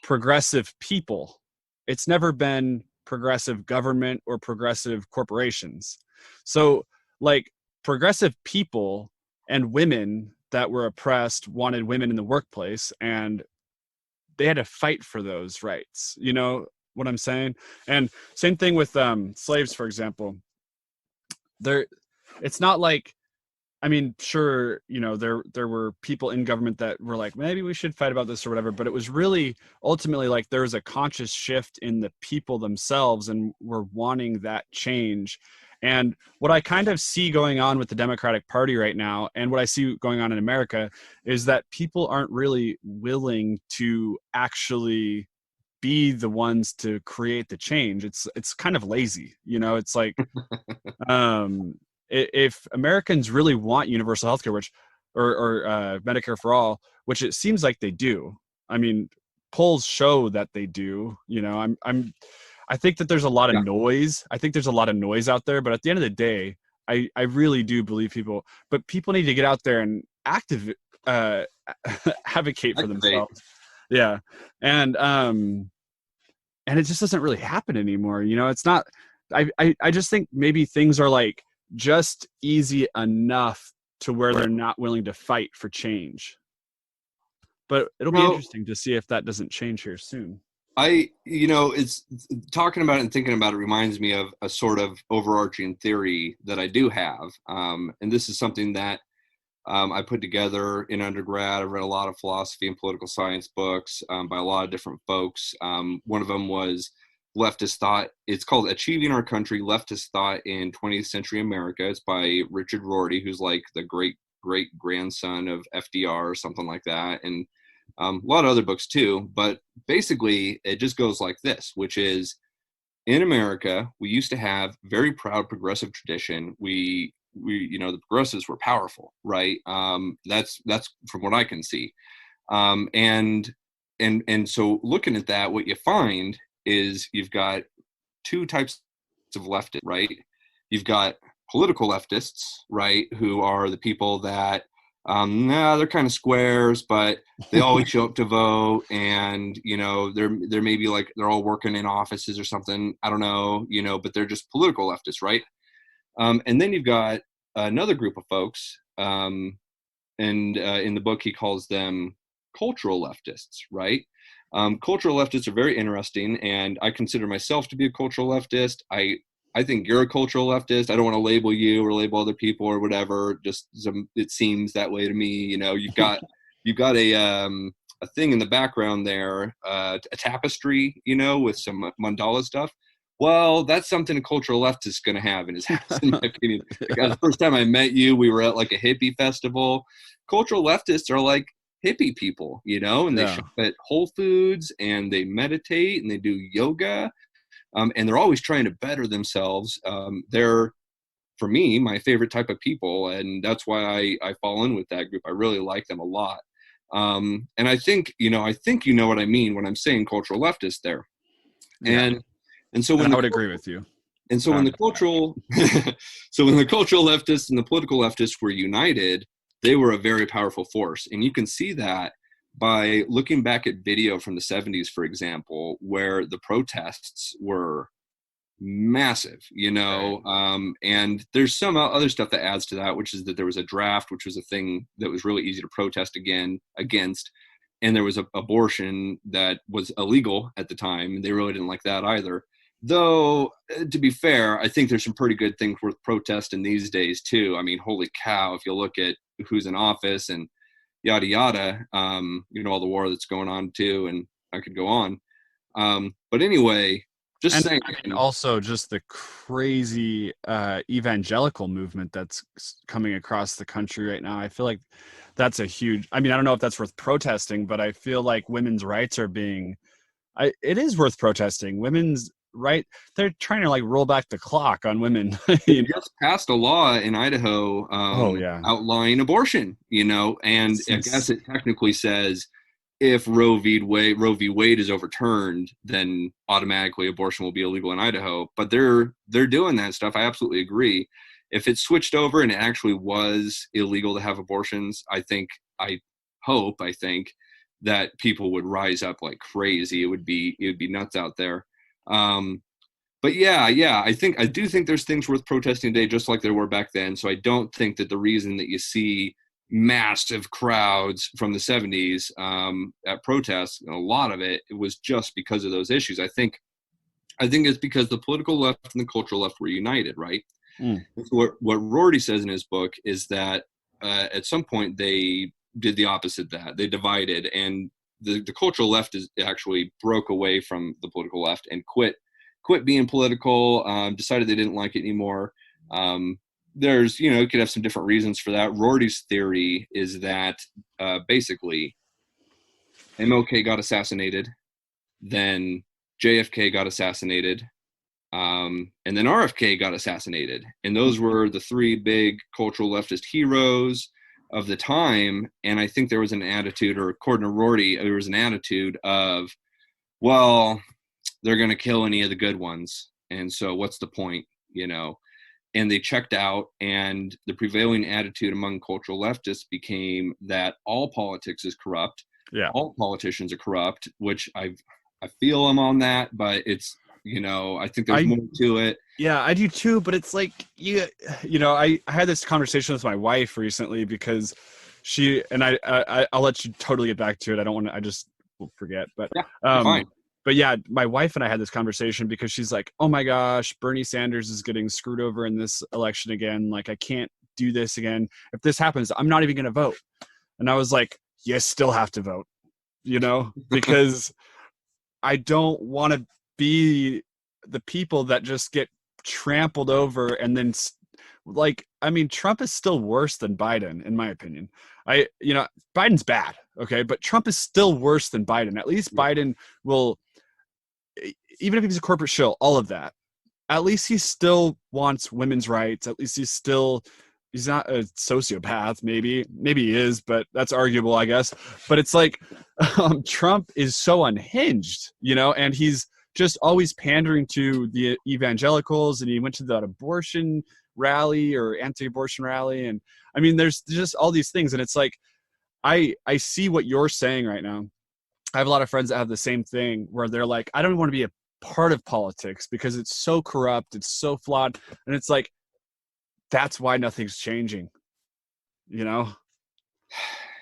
progressive people. It's never been progressive government or progressive corporations. So, like, progressive people and women that were oppressed wanted women in the workplace, and they had to fight for those rights. You know what I'm saying? And same thing with slaves, for example. There, it's not like, I mean, sure, there were people in government that were like, maybe we should fight about this or whatever, but it was really ultimately like there was a conscious shift in the people themselves, and we're wanting that change. And what I kind of see going on with the Democratic Party right now, and what I see going on in America, is that people aren't really willing to actually be the ones to create the change. It's kind of lazy, it's like, um if Americans really want universal healthcare, which or Medicare for all, which it seems like they do. I mean, polls show that they do. I think that there's a lot of Yeah, noise. I think there's a lot of noise out there, but at the end of the day, I really do believe people need to get out there and uh, advocate for activate. themselves. Yeah, and it just doesn't really happen anymore. It's not. I just think maybe things are like just easy enough to where they're not willing to fight for change. But it'll be Well, interesting to see if that doesn't change here soon. it's talking about it and thinking about it reminds me of a sort of overarching theory that I do have. And this is something that I put together in undergrad. I've read a lot of philosophy and political science books by a lot of different folks. One of them was leftist thought. It's called Achieving Our Country, Leftist Thought in 20th Century America. It's by Richard Rorty, who's like the great grandson of FDR or something like that. And a lot of other books too. But basically, it just goes like this, which is, in America, we used to have very proud progressive tradition. We the progressives were powerful, right? That's from what I can see. And so looking at that, what you find is you've got two types of leftists, right? You've got political leftists, right, who are the people that they're kind of squares, but they always show up to vote, and they're maybe like they're all working in offices or something. I don't know, but they're just political leftists, right? And then you've got another group of folks, and in the book he calls them cultural leftists, right? Cultural leftists are very interesting, and I consider myself to be a cultural leftist. I think you're a cultural leftist. I don't want to label you or label other people or whatever. Just it seems that way to me. You've got a thing in the background there, a tapestry, with some mandala stuff. Well, that's something a cultural leftist is going to have in his house, in my opinion. Like, the first time I met you, we were at like a hippie festival. Cultural leftists are like, hippie people, and they Yeah. shop at Whole Foods and they meditate and they do yoga, and they're always trying to better themselves. They're, for me, my favorite type of people, and that's why I fall in with that group. I really like them a lot. And I think you know what I mean when I'm saying cultural leftist there. Yeah. And and so And when I the would agree with you. and so when the cultural so when the cultural leftists and the political leftists were united, they were a very powerful force. And you can see that by looking back at video from the 70s, for example, where the protests were massive, Right. and there's some other stuff that adds to that, which is that there was a draft, which was a thing that was really easy to protest against, and there was a abortion that was illegal at the time, and they really didn't like that either. Though, to be fair, I think there's some pretty good things worth protesting these days too. I mean, holy cow, if you look at who's in office and yada yada, all the war that's going on too, and I could go on. But anyway, just And saying. I mean, also just the crazy evangelical movement that's coming across the country right now. I feel like that's a huge, I mean, I don't know if that's worth protesting, but I feel like women's rights are being, it is worth protesting. Women's right, they're trying to like roll back the clock on women. They You know? just passed a law in Idaho, Oh yeah. outlawing abortion, and I guess it technically says if Roe v. Wade is overturned, then automatically abortion will be illegal in Idaho. But they're doing that stuff. I absolutely agree. If it switched over and it actually was illegal to have abortions, I think that people would rise up like crazy. It would be nuts out there. Um, but yeah, I do think there's things worth protesting today, just like there were back then. So I don't think that the reason that you see massive crowds from the 70s at protests, a lot of it was just because of those issues. I think it's because the political left and the cultural left were united, right? Mm. What Rorty says in his book is that at some point they did the opposite. That they divided, and the cultural left actually broke away from the political left and quit being political, decided they didn't like it anymore. There's, you could have some different reasons for that. Rorty's theory is that basically MLK got assassinated, then JFK got assassinated, and then RFK got assassinated. And those were the three big cultural leftist heroes of the time. And I think there was an attitude, or according to Rorty, there was an attitude of, well, they're going to kill any of the good ones. And so what's the point, And they checked out, and the prevailing attitude among cultural leftists became that all politics is corrupt. Yeah. All politicians are corrupt, which I feel I'm on that, but it's, I think there's more to it. Yeah, I do too, but it's like I had this conversation with my wife recently because she and I'll let you totally get back to it. I don't want to. I just will forget, but Yeah, you're fine. but yeah, my wife and I had this conversation because she's like, "Oh my gosh, Bernie Sanders is getting screwed over in this election again. Like, I can't do this again. If this happens, I'm not even going to vote." And I was like, "You still have to vote, because I don't want to be the people that just get trampled over and then I mean, Trump is still worse than Biden, in my opinion. Biden's bad, okay, but Trump is still worse than Biden. At least Biden will, even if he's a corporate shill, all of that, at least he still wants women's rights. At least he's not a sociopath. Maybe he is, but that's arguable, I guess. But it's like Trump is so unhinged, and he's just always pandering to the evangelicals. And he went to that abortion rally or anti-abortion rally, and I mean, there's just all these things, and it's like I see what you're saying right now. I have a lot of friends that have the same thing where they're like, I don't want to be a part of politics because it's so corrupt, it's so flawed, and it's like, that's why nothing's changing,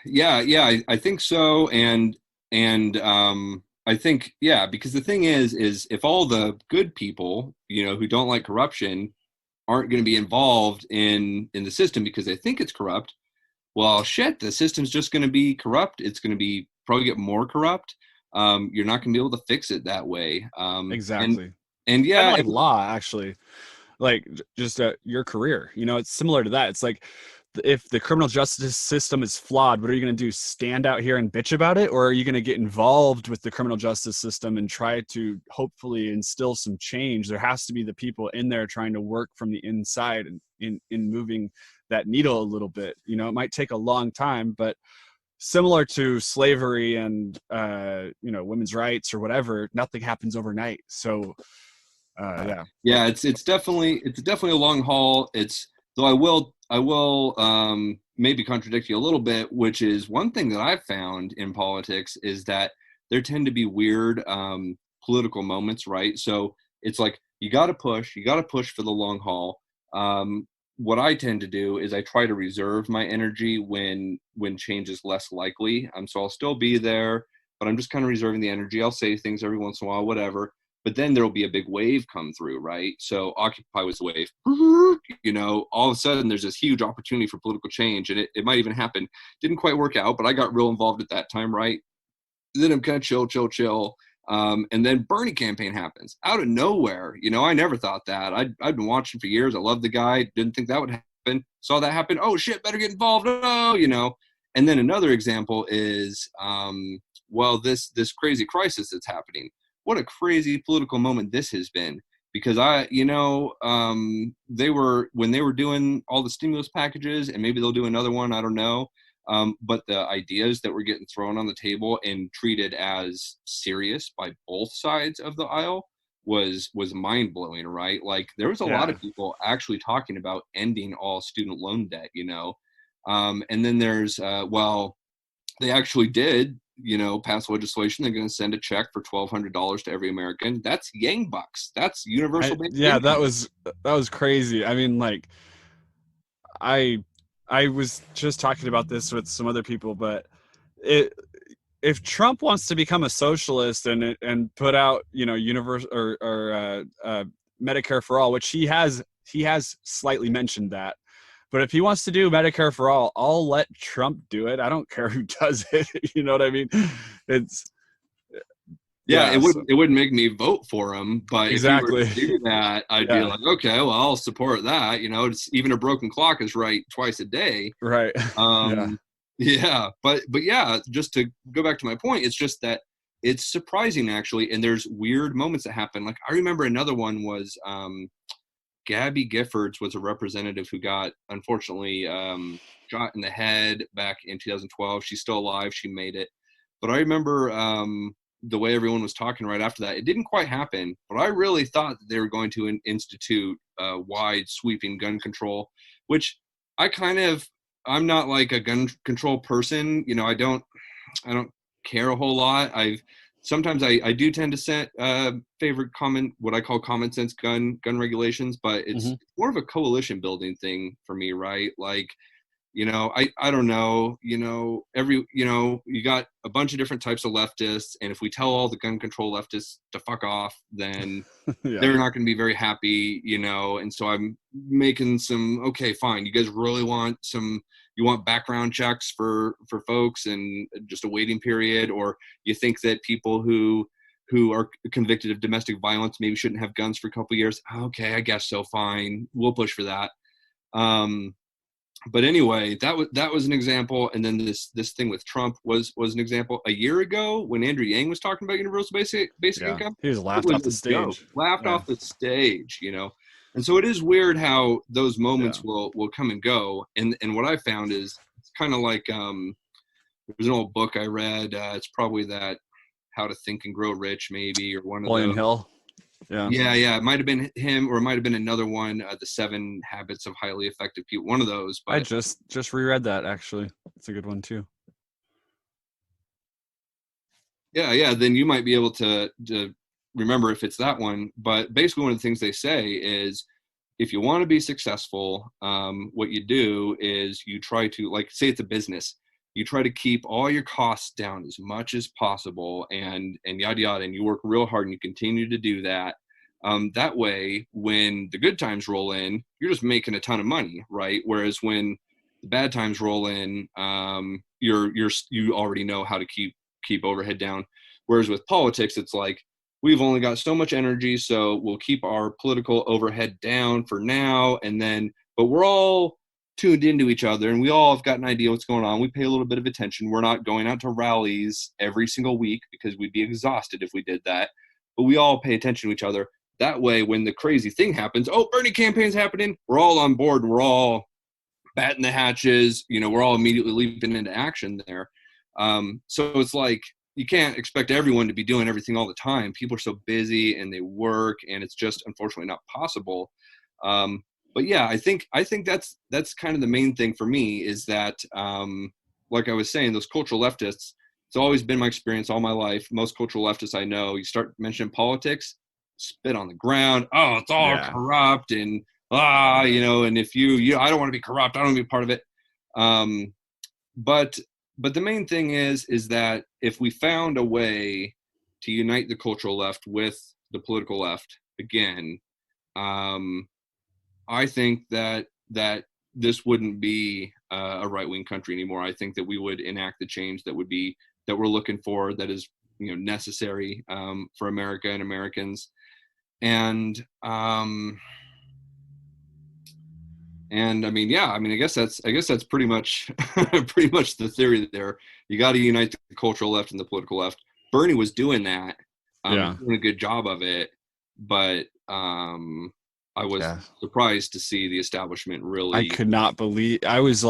Yeah, I think so. And I think, yeah, because the thing is if all the good people, who don't like corruption aren't going to be involved in the system because they think it's corrupt, well, shit, the system's just going to be corrupt. It's going to be probably get more corrupt. You're not going to be able to fix it that way. Exactly. And yeah, kind of like law, actually, like just your career, it's similar to that. It's like if the criminal justice system is flawed, what are you going to do? Stand out here and bitch about it? Or are you going to get involved with the criminal justice system and try to hopefully instill some change? There has to be the people in there trying to work from the inside and in moving that needle a little bit. You know, it might take a long time, but similar to slavery and women's rights or whatever, nothing happens overnight. So yeah. Yeah, it's definitely a long haul. It's though I will maybe contradict you a little bit, which is one thing that I've found in politics is that there tend to be weird political moments, right? So it's like you got to push for the long haul. What I tend to do is I try to reserve my energy when change is less likely. So I'll still be there, but I'm just kind of reserving the energy. I'll say things every once in a while, whatever. But then there will be a big wave come through, right? So Occupy was the wave. You know, all of a sudden there's this huge opportunity for political change, and it might even happen. Didn't quite work out, but I got real involved at that time, right? Then I'm kind of chill. And then Bernie campaign happens out of nowhere. You know, I never thought that. I'd been watching for years. I loved the guy. Didn't think that would happen. Saw that happen. Oh shit, better get involved. Oh, you know. And then another example is, this crazy crisis that's happening. What a crazy political moment this has been. Because they were doing all the stimulus packages, and maybe they'll do another one. I don't know. But the ideas that were getting thrown on the table and treated as serious by both sides of the aisle was mind blowing, right? Like there was a lot of people actually talking about ending all student loan debt, you know. And then there's they actually did, you know, pass legislation. They're going to send a check for $1,200 to every American. That's Yang bucks. That's universal basic income. that was crazy. I mean, like I was just talking about this with some other people, but if Trump wants to become a socialist and put out, you know, universal or Medicare for all, which he has slightly mentioned that, but if he wants to do Medicare for all, I'll let Trump do it. I don't care who does it. You know what I mean? It's it wouldn't make me vote for him, but exactly. If he were to do that, I'd be like, okay, well, I'll support that. You know, it's even a broken clock is right twice a day. Right. But yeah, just to go back to my point, it's just that it's surprising actually, and there's weird moments that happen. Like I remember another one was Gabby Giffords was a representative who got unfortunately shot in the head back in 2012. She's still alive. She made it. But I remember the way everyone was talking right after that, it didn't quite happen, but I really thought that they were going to institute wide sweeping gun control, which I'm not like a gun control person. You know, I don't care a whole lot. Sometimes I do tend to set favorite what I call common sense gun regulations, but it's more of a coalition building thing for me, right? Like, you know, I don't know, you know, you got a bunch of different types of leftists. And if we tell all the gun control leftists to fuck off, then they're not going to be very happy, you know? And so I'm making okay, fine. You guys really you want background checks for folks and just a waiting period, or you think that people who are convicted of domestic violence maybe shouldn't have guns for a couple of years. Okay, I guess so. Fine. We'll push for that. But anyway, that was an example, and then this thing with Trump was an example. A year ago, when Andrew Yang was talking about universal basic income, he was laughed off the stage. Off the stage, you know. And so it is weird how those moments will come and go. And what I found is it's kind of like there's an old book I read. It's probably that How to Think and Grow Rich, maybe, or one of William Hill. Yeah. It might have been him, or it might have been another one, The 7 Habits of Highly Effective People. One of those. But I just reread that, actually. It's a good one, too. Yeah. Then you might be able to remember if it's that one. But basically one of the things they say is if you want to be successful, what you do is you try to, like, say it's a business. You try to keep all your costs down as much as possible and yada, yada, and you work real hard and you continue to do that. That way, when the good times roll in, you're just making a ton of money, right? Whereas when the bad times roll in, you already know how to keep overhead down. Whereas with politics, it's like, we've only got so much energy, so we'll keep our political overhead down for now, but we're all tuned into each other, and we all have got an idea what's going on. We pay a little bit of attention. We're not going out to rallies every single week because we'd be exhausted if we did that. But we all pay attention to each other. That way, when the crazy thing happens, oh, Bernie campaign's happening, we're all on board. We're all batting the hatches. We're all immediately leaping into action there. So it's like, you can't expect everyone to be doing everything all the time. People are so busy and they work, and it's just unfortunately not possible. But yeah, I think that's kind of the main thing for me is that, like I was saying, those cultural leftists, it's always been my experience all my life. Most cultural leftists I know, you start mentioning politics, spit on the ground. Oh, it's all corrupt and and if you I don't want to be corrupt. I don't want to be part of it. But the main thing is that if we found a way to unite the cultural left with the political left again, I think that this wouldn't be a right-wing country anymore. I think that we would enact the change that we're looking for, that is necessary for America and Americans. And I guess that's pretty much the theory there. You got to unite the cultural left and the political left. Bernie was doing that, doing a good job of it, but I was surprised to see the establishment really. I could not believe. I was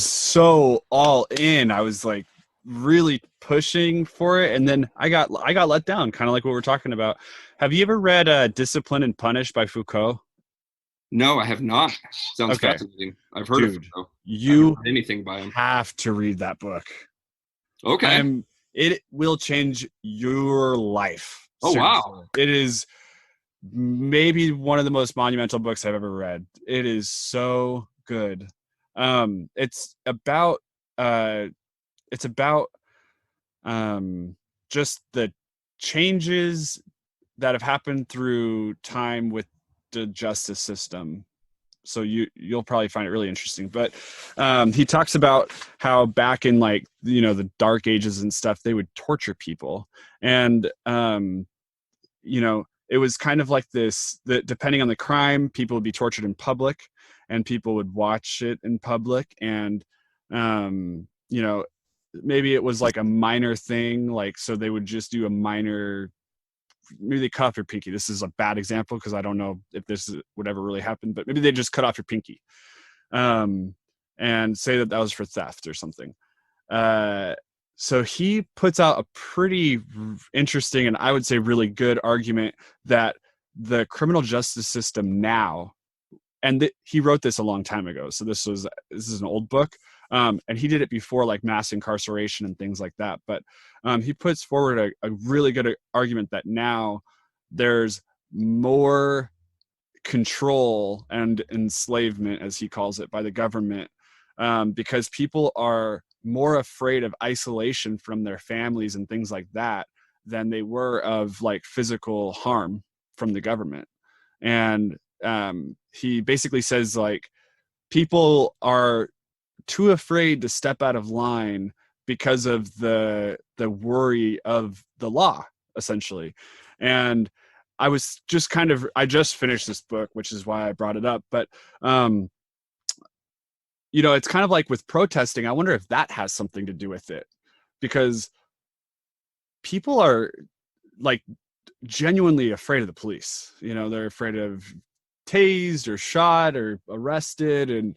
so all in. I was like really pushing for it, and then I got let down, kind of like what we're talking about. Have you ever read Discipline and Punish by Foucault? No, I have not. Sounds fascinating. I've heard of Foucault. You heard anything by him. Have to read that book. Okay. It will change your life. Oh, seriously. Wow. It is maybe one of the most monumental books I've ever read. It is so good. It's about just the changes that have happened through time with the justice system. So you'll probably find it really interesting. But he talks about how back in the dark ages and stuff, they would torture people. And, it was kind of like this, that depending on the crime, people would be tortured in public and people would watch it in public. And, maybe it was like a minor thing. So they would just do a minor, maybe they cut off your pinky. This is a bad example because I don't know if this would ever really happen, but maybe they just cut off your pinky and say that was for theft or something. So he puts out a pretty interesting and I would say really good argument that the criminal justice system now, and he wrote this a long time ago. So this is an old book. And he did it before mass incarceration and things like that. But he puts forward a really good argument that now there's more control and enslavement, as he calls it, by the government, because people are more afraid of isolation from their families and things like that than they were of physical harm from the government. And he basically says people are too afraid to step out of line because of the worry of the law, essentially. And I just finished this book, which is why I brought it up. But it's kind of like with protesting. I wonder if that has something to do with it, because people are genuinely afraid of the police. They're afraid of tased or shot or arrested, and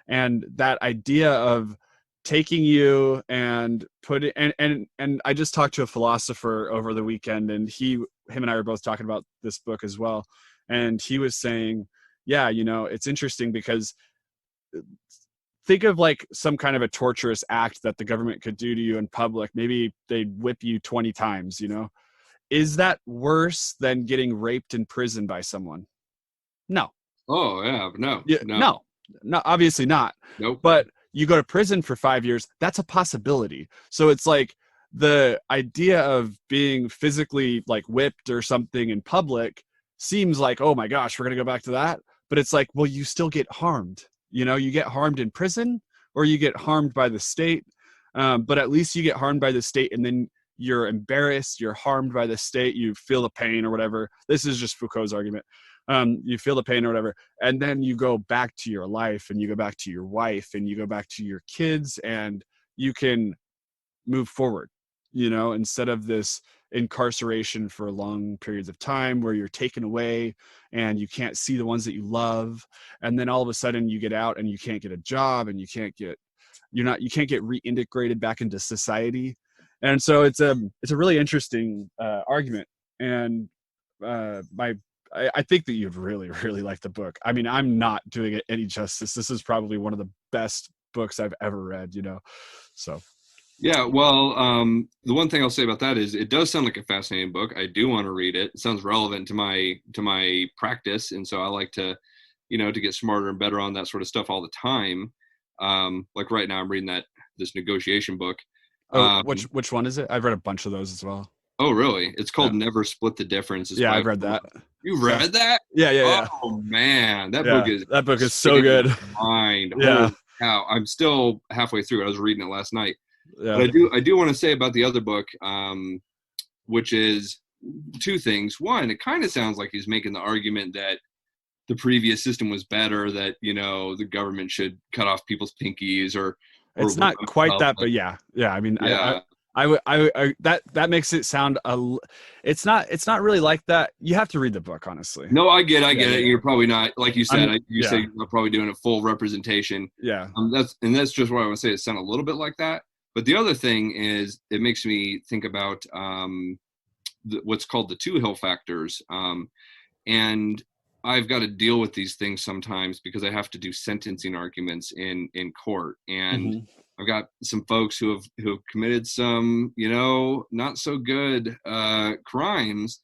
and that idea of taking you and and I just talked to a philosopher over the weekend, and him and I were both talking about this book as well. And he was saying, it's interesting because think of some kind of a torturous act that the government could do to you in public. Maybe they'd whip you 20 times, Is that worse than getting raped in prison by someone? No. Oh, yeah. No, obviously not. Nope. But you go to prison for 5 years, that's a possibility. So it's the idea of being physically whipped or something in public seems oh my gosh, we're going to go back to that. But it's well, you still get harmed. You get harmed in prison or you get harmed by the state. But at least you get harmed by the state, and then you're embarrassed, you're harmed by the state, you feel the pain or whatever. This is just Foucault's argument. You feel the pain or whatever, and then you go back to your life, and you go back to your wife, and you go back to your kids, and you can move forward, instead of this incarceration for long periods of time where you're taken away and you can't see the ones that you love, and then all of a sudden you get out and you can't get a job, and you can't get reintegrated back into society. And so it's a really interesting argument. And I think that you'd really, really like the book. I mean, I'm not doing it any justice. This is probably one of the best books I've ever read, so. Yeah, well, the one thing I'll say about that is it does sound like a fascinating book. I do want to read it. It sounds relevant to my practice, and so I like to, to get smarter and better on that sort of stuff all the time. Like right now, I'm reading this negotiation book. Which one is it? I've read a bunch of those as well. Oh, really? It's called Never Split the Difference. Yeah, I've read that. You read that? Yeah. Oh man, that book is so good. Mind. Yeah. Wow, I'm still halfway through it. I was reading it last night. Yeah. But I do want to say about the other book, which is two things. One, it kind of sounds like he's making the argument that the previous system was better, that the government should cut off people's pinkies, or it's not quite that, but yeah. I mean, yeah. I that makes it sound it's not really like that. You have to read the book, honestly. No, I get it. Yeah. You're probably not, like you said. You yeah. say you're not probably doing a full representation. Yeah. That's just what I want to say. It sounds a little bit like that. But the other thing is, it makes me think about what's called the two hill factors, and I've got to deal with these things sometimes because I have to do sentencing arguments in court, and I've got some folks who have committed some, not so good crimes,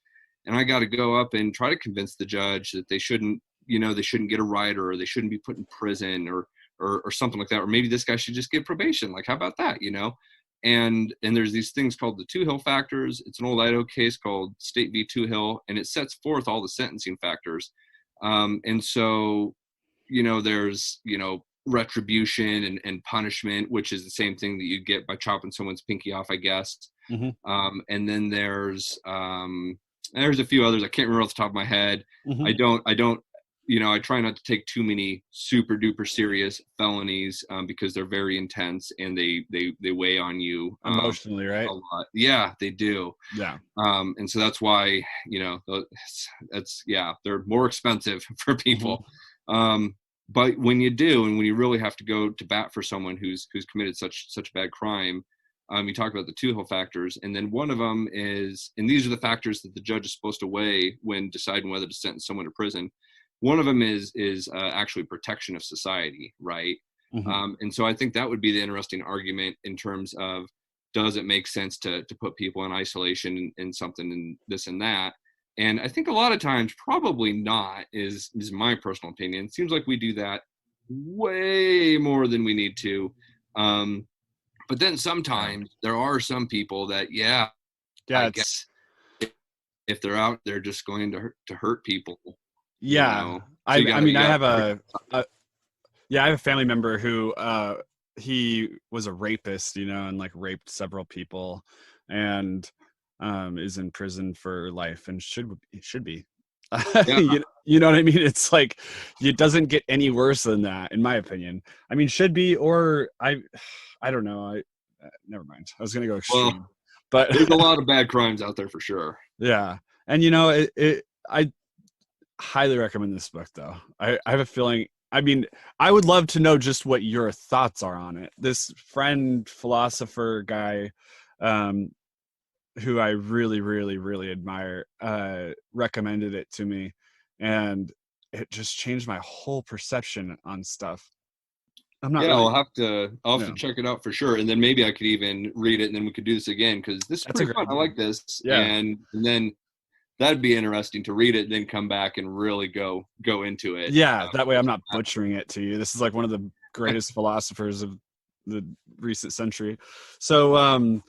and I got to go up and try to convince the judge that they shouldn't get a rider, or they shouldn't be put in prison, or something like that, or maybe this guy should just get probation. Like, how about that? And there's these things called the two hill factors. It's an old Idaho case called State v. Two Hill, and it sets forth all the sentencing factors. And so, there's, retribution and punishment, which is the same thing that you get by chopping someone's pinky off, I guess. And then there's a few others I can't remember off the top of my head. I don't I try not to take too many super duper serious felonies because they're very intense, and they weigh on you emotionally, right? A lot. Yeah, they do. Yeah. And so that's why they're more expensive for people. But when you do, and when you really have to go to bat for someone who's committed such a bad crime, you talk about the two hill factors, and then one of them is, and these are the factors that the judge is supposed to weigh when deciding whether to sentence someone to prison. One of them is actually protection of society, right? And so I think that would be the interesting argument in terms of, does it make sense to put people in isolation and something and this and that? And I think a lot of times probably not, is my personal opinion. It seems like we do that way more than we need to. But then sometimes there are some people that, I guess if they're out there just going to hurt people. Yeah. So I have a family member who he was a rapist, and like raped several people, and is in prison for life, and should be. You know what I mean? It's like, it doesn't get any worse than that, in my opinion. I mean, should be, or I don't know. Never mind. I was gonna go extreme, but there's a lot of bad crimes out there for sure. Yeah, and I highly recommend this book, though. I have a feeling. I mean, I would love to know just what your thoughts are on it. This philosopher guy, who I really, really, really admire, recommended it to me, and it just changed my whole perception on stuff. I'm not. Yeah, really, I'll have to check it out for sure, and then maybe I could even read it, and then we could do this again, because this is pretty fun. I like this, and then that'd be interesting to read it, and then come back and really go into it. Yeah, that way I'm not butchering it to you. This is like one of the greatest philosophers of the recent century. So I'm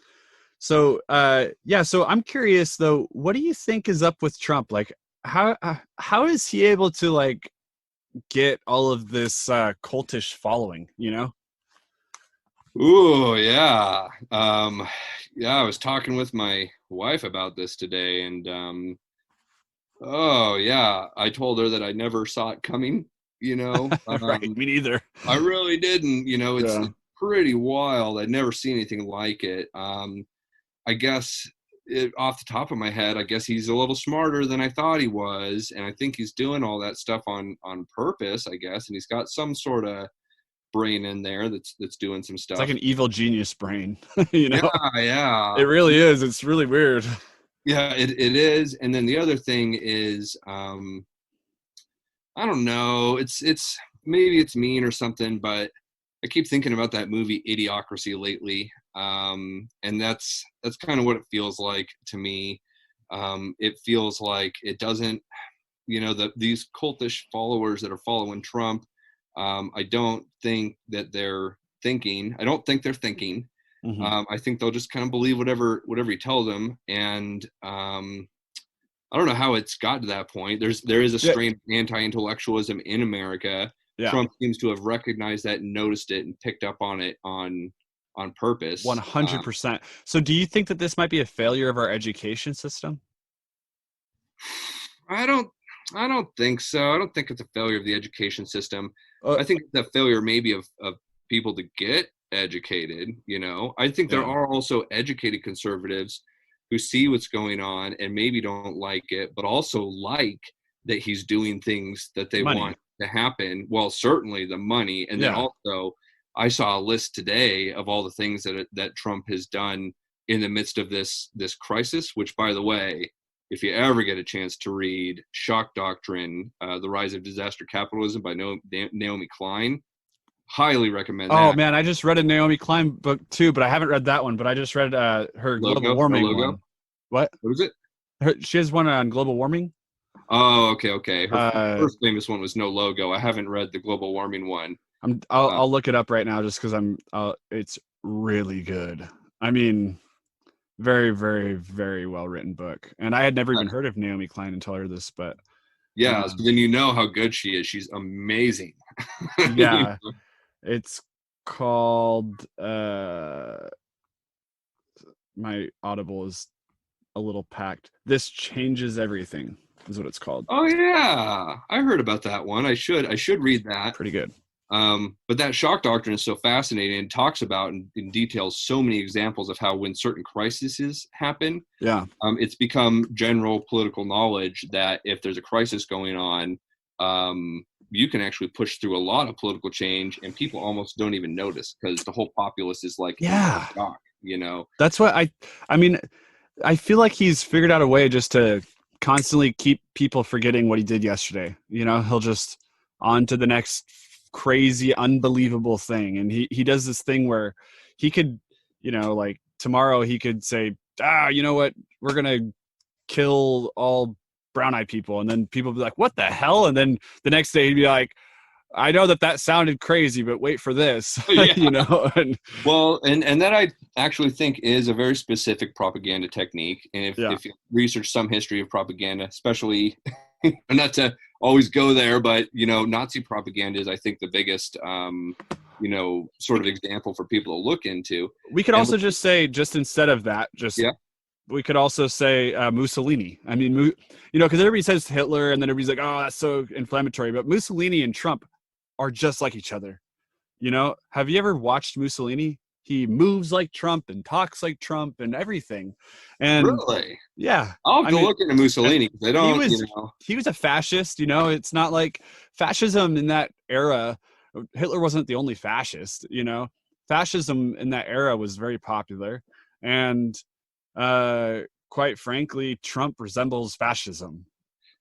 curious though, what do you think is up with Trump? Like, how is he able to like get all of this cultish following, Ooh, yeah. Yeah, I was talking with my wife about this today, and oh yeah, I told her that I never saw it coming. You know, Right, me neither. I really didn't. You know, Yeah. it's pretty wild. I'd never seen anything like it. I guess off the top of my head, I guess he's a little smarter than I thought he was, and I think he's doing all that stuff on purpose. I guess, and he's got some sort of brain in there that's doing some It's like stuff. an evil genius brain, you Yeah, know? It yeah, really is. It's really weird. yeah. It is. And then the other thing is, I don't know. It's maybe it's mean or something, but I keep thinking about that movie Idiocracy lately, and that's kind of what it feels like to me. It feels like it doesn't, these cultish followers that are following Trump. I don't think that they're thinking. I don't think they're thinking. Hmm. I think they'll just kind of believe whatever you tell them, and I don't know how it's got to that point. There is a Yeah, strain of anti-intellectualism in America. yeah, Trump seems to have recognized that and noticed it and picked up on it on purpose. 100%. So do you think that this might be a failure of our education system? I don't I don't think so. I don't think it's a failure of the education system. Uh, I think it's a failure maybe of people to get educated, you know. I think there yeah, are also educated conservatives who see what's going on and maybe don't like it, but also like that he's doing things that they money. want to happen. Well, certainly the money, and then Yeah. also I saw a list today of all the things that Trump has done in the midst of this crisis, which by the way, if you ever get a chance to read Shock Doctrine, The Rise of Disaster Capitalism by Naomi Klein, highly recommend Oh that. man, I just read a Naomi Klein book too, but I haven't read that one. But I just read her global Her warming logo. one. What? What is it? She has one on global warming. Oh, okay, okay. Her Uh, first famous one was No Logo. I haven't read the global warming one. Uh, I'll look it up right now just because it's really good. I mean, very, very, very well written book. And I had never even heard of Naomi Klein until I heard this, but yeah, so um, then you know how good she is. She's amazing. You yeah, it's called my Audible is a little packed. This changes everything is what it's called. Oh yeah, I heard about that one. I should read that. Pretty good. But that shock doctrine is so fascinating and talks about in details so many examples of how when certain crises happen, Yeah. it's become general political knowledge that if there's a crisis going on, you can actually push through a lot of political change and people almost don't even notice because the whole populace is like in Yeah. shock, you know? That's what I mean, I feel like he's figured out a way just to constantly keep people forgetting what he did yesterday. You know, he'll just on to the next crazy, unbelievable thing. And he does this thing where he could, like tomorrow he could say, you know what, we're gonna kill all brown-eyed people, and then people will be like, what the hell? And then the next day he'd be like, I know that sounded crazy, but wait for this. Yeah. And Well, and that I actually think is a very specific propaganda technique. And yeah. if you research some history of propaganda, especially not to always go there, but Nazi propaganda is, I think, the biggest, sort of example for people to look into. We could And also just say, just instead of that, just yeah, we could also say Mussolini. I mean, because everybody says Hitler, and then everybody's like, "Oh, that's so inflammatory." But Mussolini and Trump are just like each other. Have you ever watched Mussolini? He moves like Trump and talks like Trump and everything. And really, yeah, I'll have I to mean, look into Mussolini because I he don't, was he was a fascist. It's not like fascism in that era. Hitler wasn't the only fascist. Fascism in that era was very popular, and uh, quite frankly, Trump resembles fascism.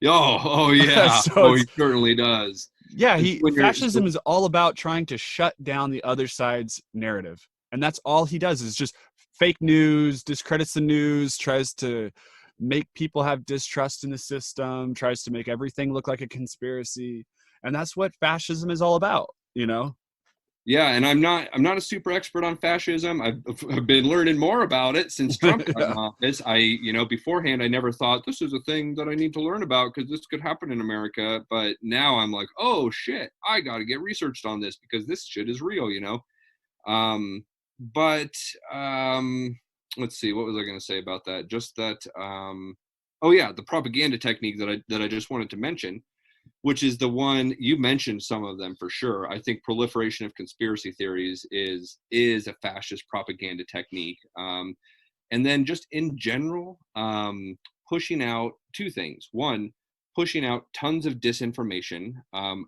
oh yeah, So oh he it's certainly does. yeah, And he when you're fascism is all about trying to shut down the other side's narrative. And that's all he does is just fake news, discredits the news, tries to make people have distrust in the system, tries to make everything look like a conspiracy. And that's what fascism is all about. Yeah, and I'm not a super expert on fascism. I've been learning more about it since Trump got in Yeah. office. Beforehand I never thought this is a thing that I need to learn about because this could happen in America. But now I'm like, oh shit, I got to get researched on this because this shit is real. Um, but let's see, what was I going to say about that? Just that, oh yeah, the propaganda technique that I just wanted to mention, which is the one you mentioned. Some of them for sure. I think proliferation of conspiracy theories is a fascist propaganda technique. And then just in general, pushing out two things. One, pushing out tons of disinformation.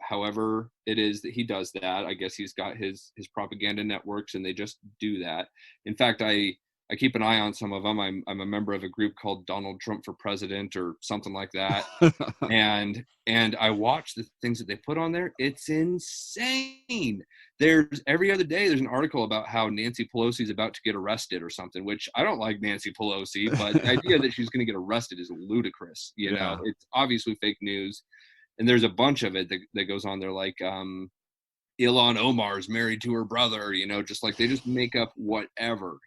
However it is that he does that, I guess he's got his propaganda networks, and they just do that. In fact, I keep an eye on some of them. I'm a member of a group called Donald Trump for President or something like that, and I watch the things that they put on there. It's insane. There's every other day there's an article about how Nancy Pelosi is about to get arrested or something, which I don't like Nancy Pelosi, but the idea that she's going to get arrested is ludicrous. Yeah. It's obviously fake news, and there's a bunch of it that goes on there, like Ilhan Omar's married to her brother. Just like they just make up whatever.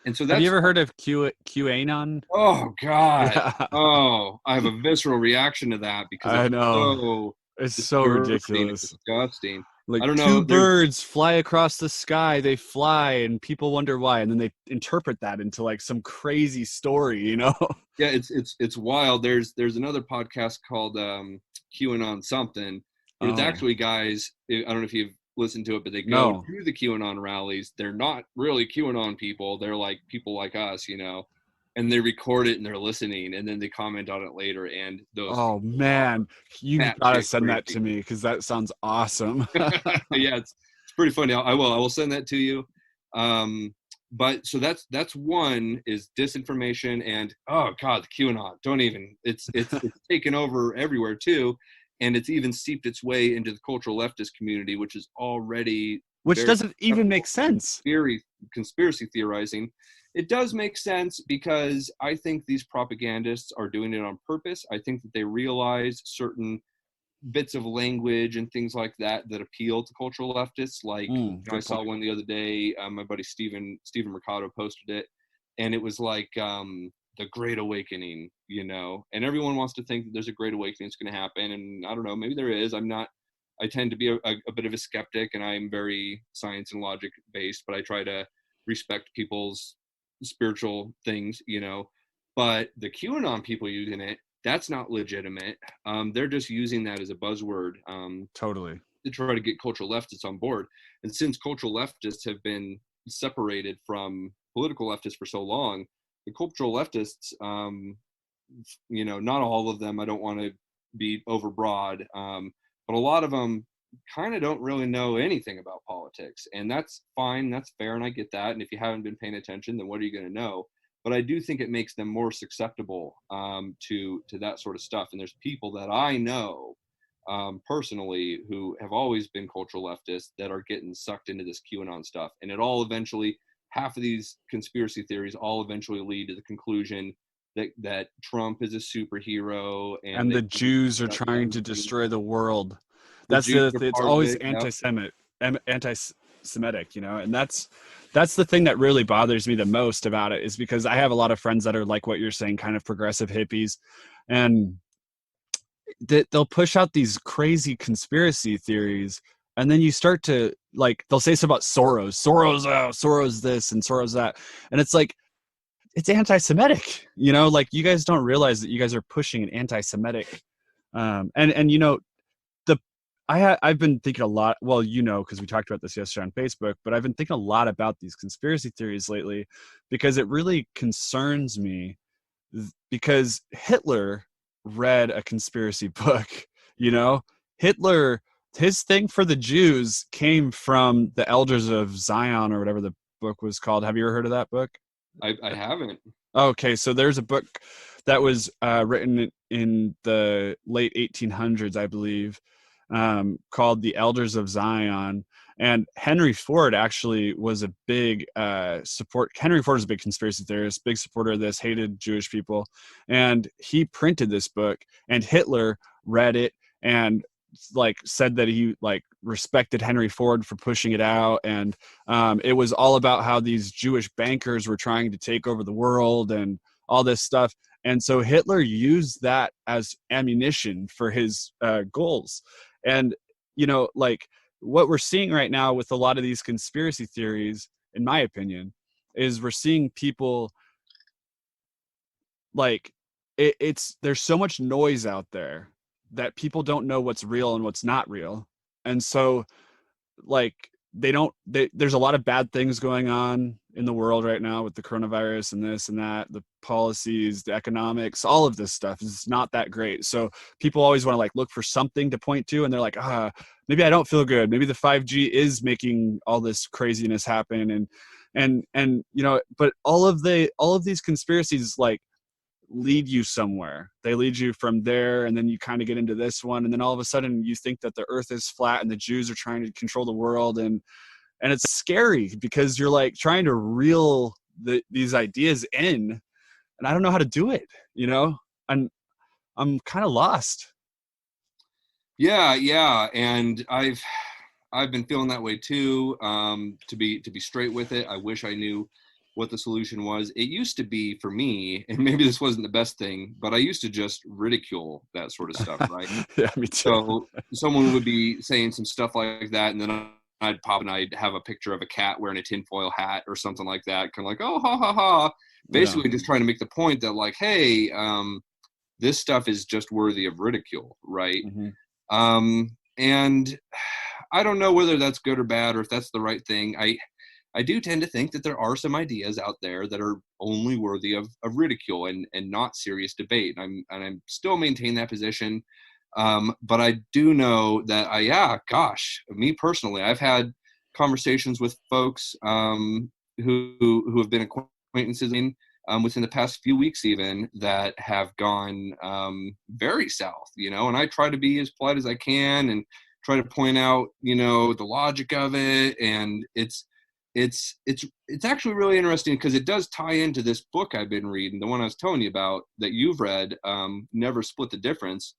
And so Have you that's, ever heard of QAnon? oh God. Yeah, Oh, I have a visceral reaction to that because I it's know. so It's so disturbing and ridiculous. disgusting. Like I don't two know. birds fly across the sky, they fly, and people wonder why, and then they interpret that into like some crazy story. Yeah, it's wild. There's another podcast called QAnon something, but it's Oh, actually guys. I don't know if you've listened to it, but they go no. to the QAnon rallies. They're not really QAnon people. They're like people like us. And they record it and they're listening, and then they comment on it later. And those Oh people are man, you've got to batshit send that to crazy. me because that sounds awesome. Yeah, it's pretty funny. I will send that to you. But so that's one, is disinformation. And oh God, the QAnon, don't even, it's taken over everywhere too, and it's even seeped its way into the cultural leftist community, which is already Which very doesn't even make susceptible to sense. conspiracy theorizing. It does make sense because I think these propagandists are doing it on purpose. I think that they realize certain bits of language and things like that appeal to cultural leftists. Like, I Good saw point. one the other day. My buddy Stephen Mercado posted it, and it was like the Great Awakening, and everyone wants to think that there's a Great Awakening that's going to happen, and I don't know, maybe there is. I'm not. I tend to be a bit of a skeptic, and I'm very science and logic based, but I try to respect people's spiritual things. But the QAnon people using it, that's not legitimate. They're just using that as a buzzword Totally. to try to get cultural leftists on board. And since cultural leftists have been separated from political leftists for so long, the cultural leftists, not all of them, I don't want to be overbroad, but a lot of them kind of don't really know anything about politics. And that's fine, that's fair, and I get that. And if you haven't been paying attention, then what are you going to know? But I do think it makes them more susceptible to that sort of stuff. And there's people that I know personally who have always been cultural leftists that are getting sucked into this QAnon stuff, and it all eventually, half of these conspiracy theories all eventually lead to the conclusion that Trump is a superhero and And that the Jews are shut trying down to the destroy the world. the That's Jews the are it's part of always it. Yep. anti-Semitic, and that's the thing that really bothers me the most about it, is because I have a lot of friends that are like what you're saying, kind of progressive hippies, and they'll push out these crazy conspiracy theories, and then you start to, like, they'll say something about Soros this and Soros that, and it's like, it's anti-Semitic, like, you guys don't realize that you guys are pushing an anti-Semitic, and the I've been thinking a lot, well, because we talked about this yesterday on Facebook, but I've been thinking a lot about these conspiracy theories lately, because it really concerns me, because Hitler read a conspiracy book. you know Hitler, his thing for the Jews came from the Elders of Zion, or whatever the book was called. Have you ever heard of that book? I haven't. Okay, so there's a book that was written in the late 1800s, I believe, called The Elders of Zion. And Henry Ford actually was a big Henry Ford is a big conspiracy theorist, big supporter of this, hated Jewish people. And he printed this book, and Hitler read it and like said that he like respected Henry Ford for pushing it out. And it was all about how these Jewish bankers were trying to take over the world and all this stuff. And so Hitler used that as ammunition for his goals. And, like, what we're seeing right now with a lot of these conspiracy theories in my opinion, is we're seeing people like it's there's so much noise out there that people don't know what's real and what's not real. And so like there's a lot of bad things going on in the world right now with the coronavirus and this and that, the policies, the economics, all of this stuff is not that great. So people always want to like look for something to point to, and they're like, maybe I don't feel good, maybe the 5G is making all this craziness happen. And you know, but all of these conspiracies like lead you somewhere. They lead you from there, and then you kind of get into this one, and then all of a sudden you think that the earth is flat and the Jews are trying to control the world, and it's scary because you're like trying to reel these ideas in, and I don't know how to do it, you know. I'm kind of lost. Yeah, and I've been feeling that way too. To be straight with it, I wish I knew what the solution was. It used to be for me, and maybe this wasn't the best thing, but I used to just ridicule that sort of stuff, right? Yeah, me too. So someone would be saying some stuff like that, and then I'd pop and I'd have a picture of a cat wearing a tinfoil hat or something like that, kind of like, oh, ha, ha, ha. Basically just trying to make the point that like, hey, this stuff is just worthy of ridicule, right? Mm-hmm. And I don't know whether that's good or bad or if that's the right thing. I do tend to think that there are some ideas out there that are only worthy of ridicule and not serious debate. And I'm still maintaining that position. But I do know that me personally, I've had conversations with folks who have been acquaintances within the past few weeks even that have gone very south, you know, and I try to be as polite as I can and try to point out, you know, the logic of it. And it's actually really interesting because it does tie into this book I've been reading, the one I was telling you about that you've read, Never Split the Difference.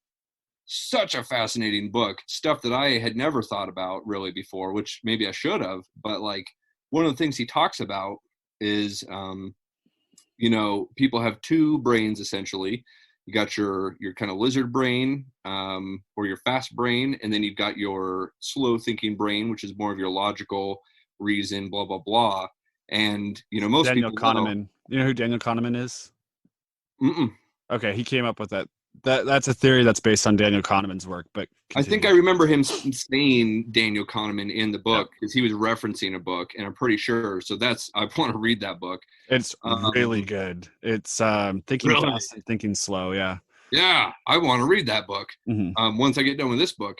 Such a fascinating book, stuff that I had never thought about really before, which maybe I should have. But like one of the things he talks about is, you know, people have two brains essentially. You got your kind of lizard brain, or your fast brain, and then you've got your slow thinking brain, which is more of your logical reason, blah blah blah. And you know, most Daniel people Kahneman. You know who Daniel Kahneman is? Mm-mm. Okay, he came up with that. That's a theory that's based on Daniel Kahneman's work. But continue. I think I remember him saying Daniel Kahneman in the book because he was referencing a book, and I'm pretty sure. So I want to read that book. It's really good. It's Thinking Really? Fast and Thinking Slow. Yeah. Yeah, I want to read that book once I get done with this book.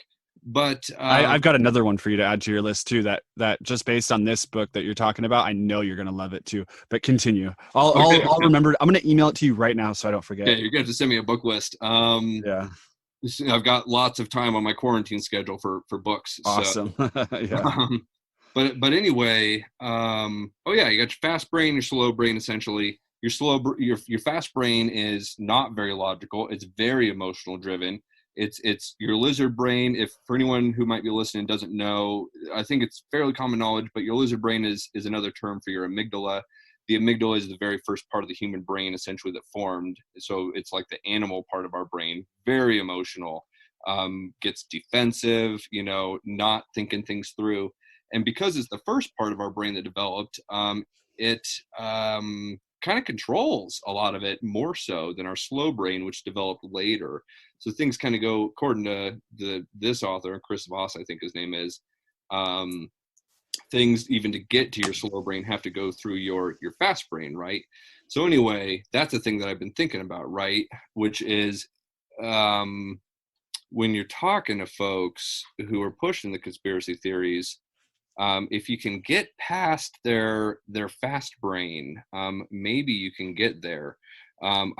But I've got another one for you to add to your list too. That just based on this book that you're talking about, I know you're gonna love it too. But continue. I'll remember. I'm gonna email it to you right now so I don't forget. Okay, you're gonna have to send me a book list. Yeah. I've got lots of time on my quarantine schedule for books. Awesome. So, yeah. But anyway, you got your fast brain, your slow brain. Essentially, your fast brain is not very logical. It's very emotional driven. It's your lizard brain. If for anyone who might be listening doesn't know, I think it's fairly common knowledge, but your lizard brain is another term for your amygdala. The amygdala is the very first part of the human brain essentially that formed. So it's like the animal part of our brain, very emotional, gets defensive, you know, not thinking things through. And because it's the first part of our brain that developed, it kind of controls a lot of it more so than our slow brain, which developed later. So things kind of go, according to this author, Chris Voss, I think his name is, things even to get to your slow brain have to go through your fast brain, right? So anyway, that's a thing that I've been thinking about, right? Which is when you're talking to folks who are pushing the conspiracy theories, if you can get past their fast brain, maybe you can get there. I'm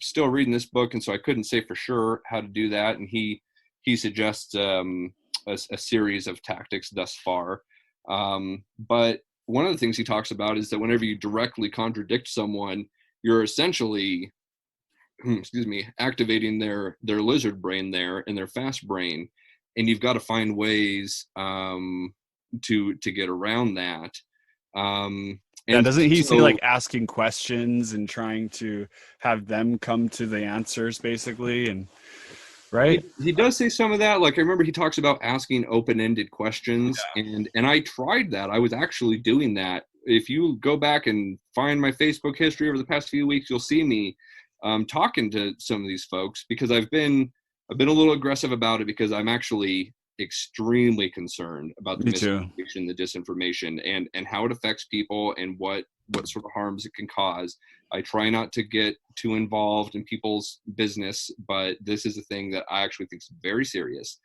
still reading this book, and so I couldn't say for sure how to do that. And he suggests a series of tactics thus far. But one of the things he talks about is that whenever you directly contradict someone, you're essentially, activating their lizard brain there and their fast brain, and you've got to find ways to get around that. And doesn't he say like asking questions and trying to have them come to the answers basically? And right? He does say some of that. Like I remember he talks about asking open-ended questions, and I tried that. I was actually doing that. If you go back and find my Facebook history over the past few weeks, you'll see me talking to some of these folks because I've been a little aggressive about it because I'm actually extremely concerned about the Me too. misinformation, the disinformation, and how it affects people and what sort of harms it can cause. I try not to get too involved in people's business, but this is a thing that I actually think is very serious.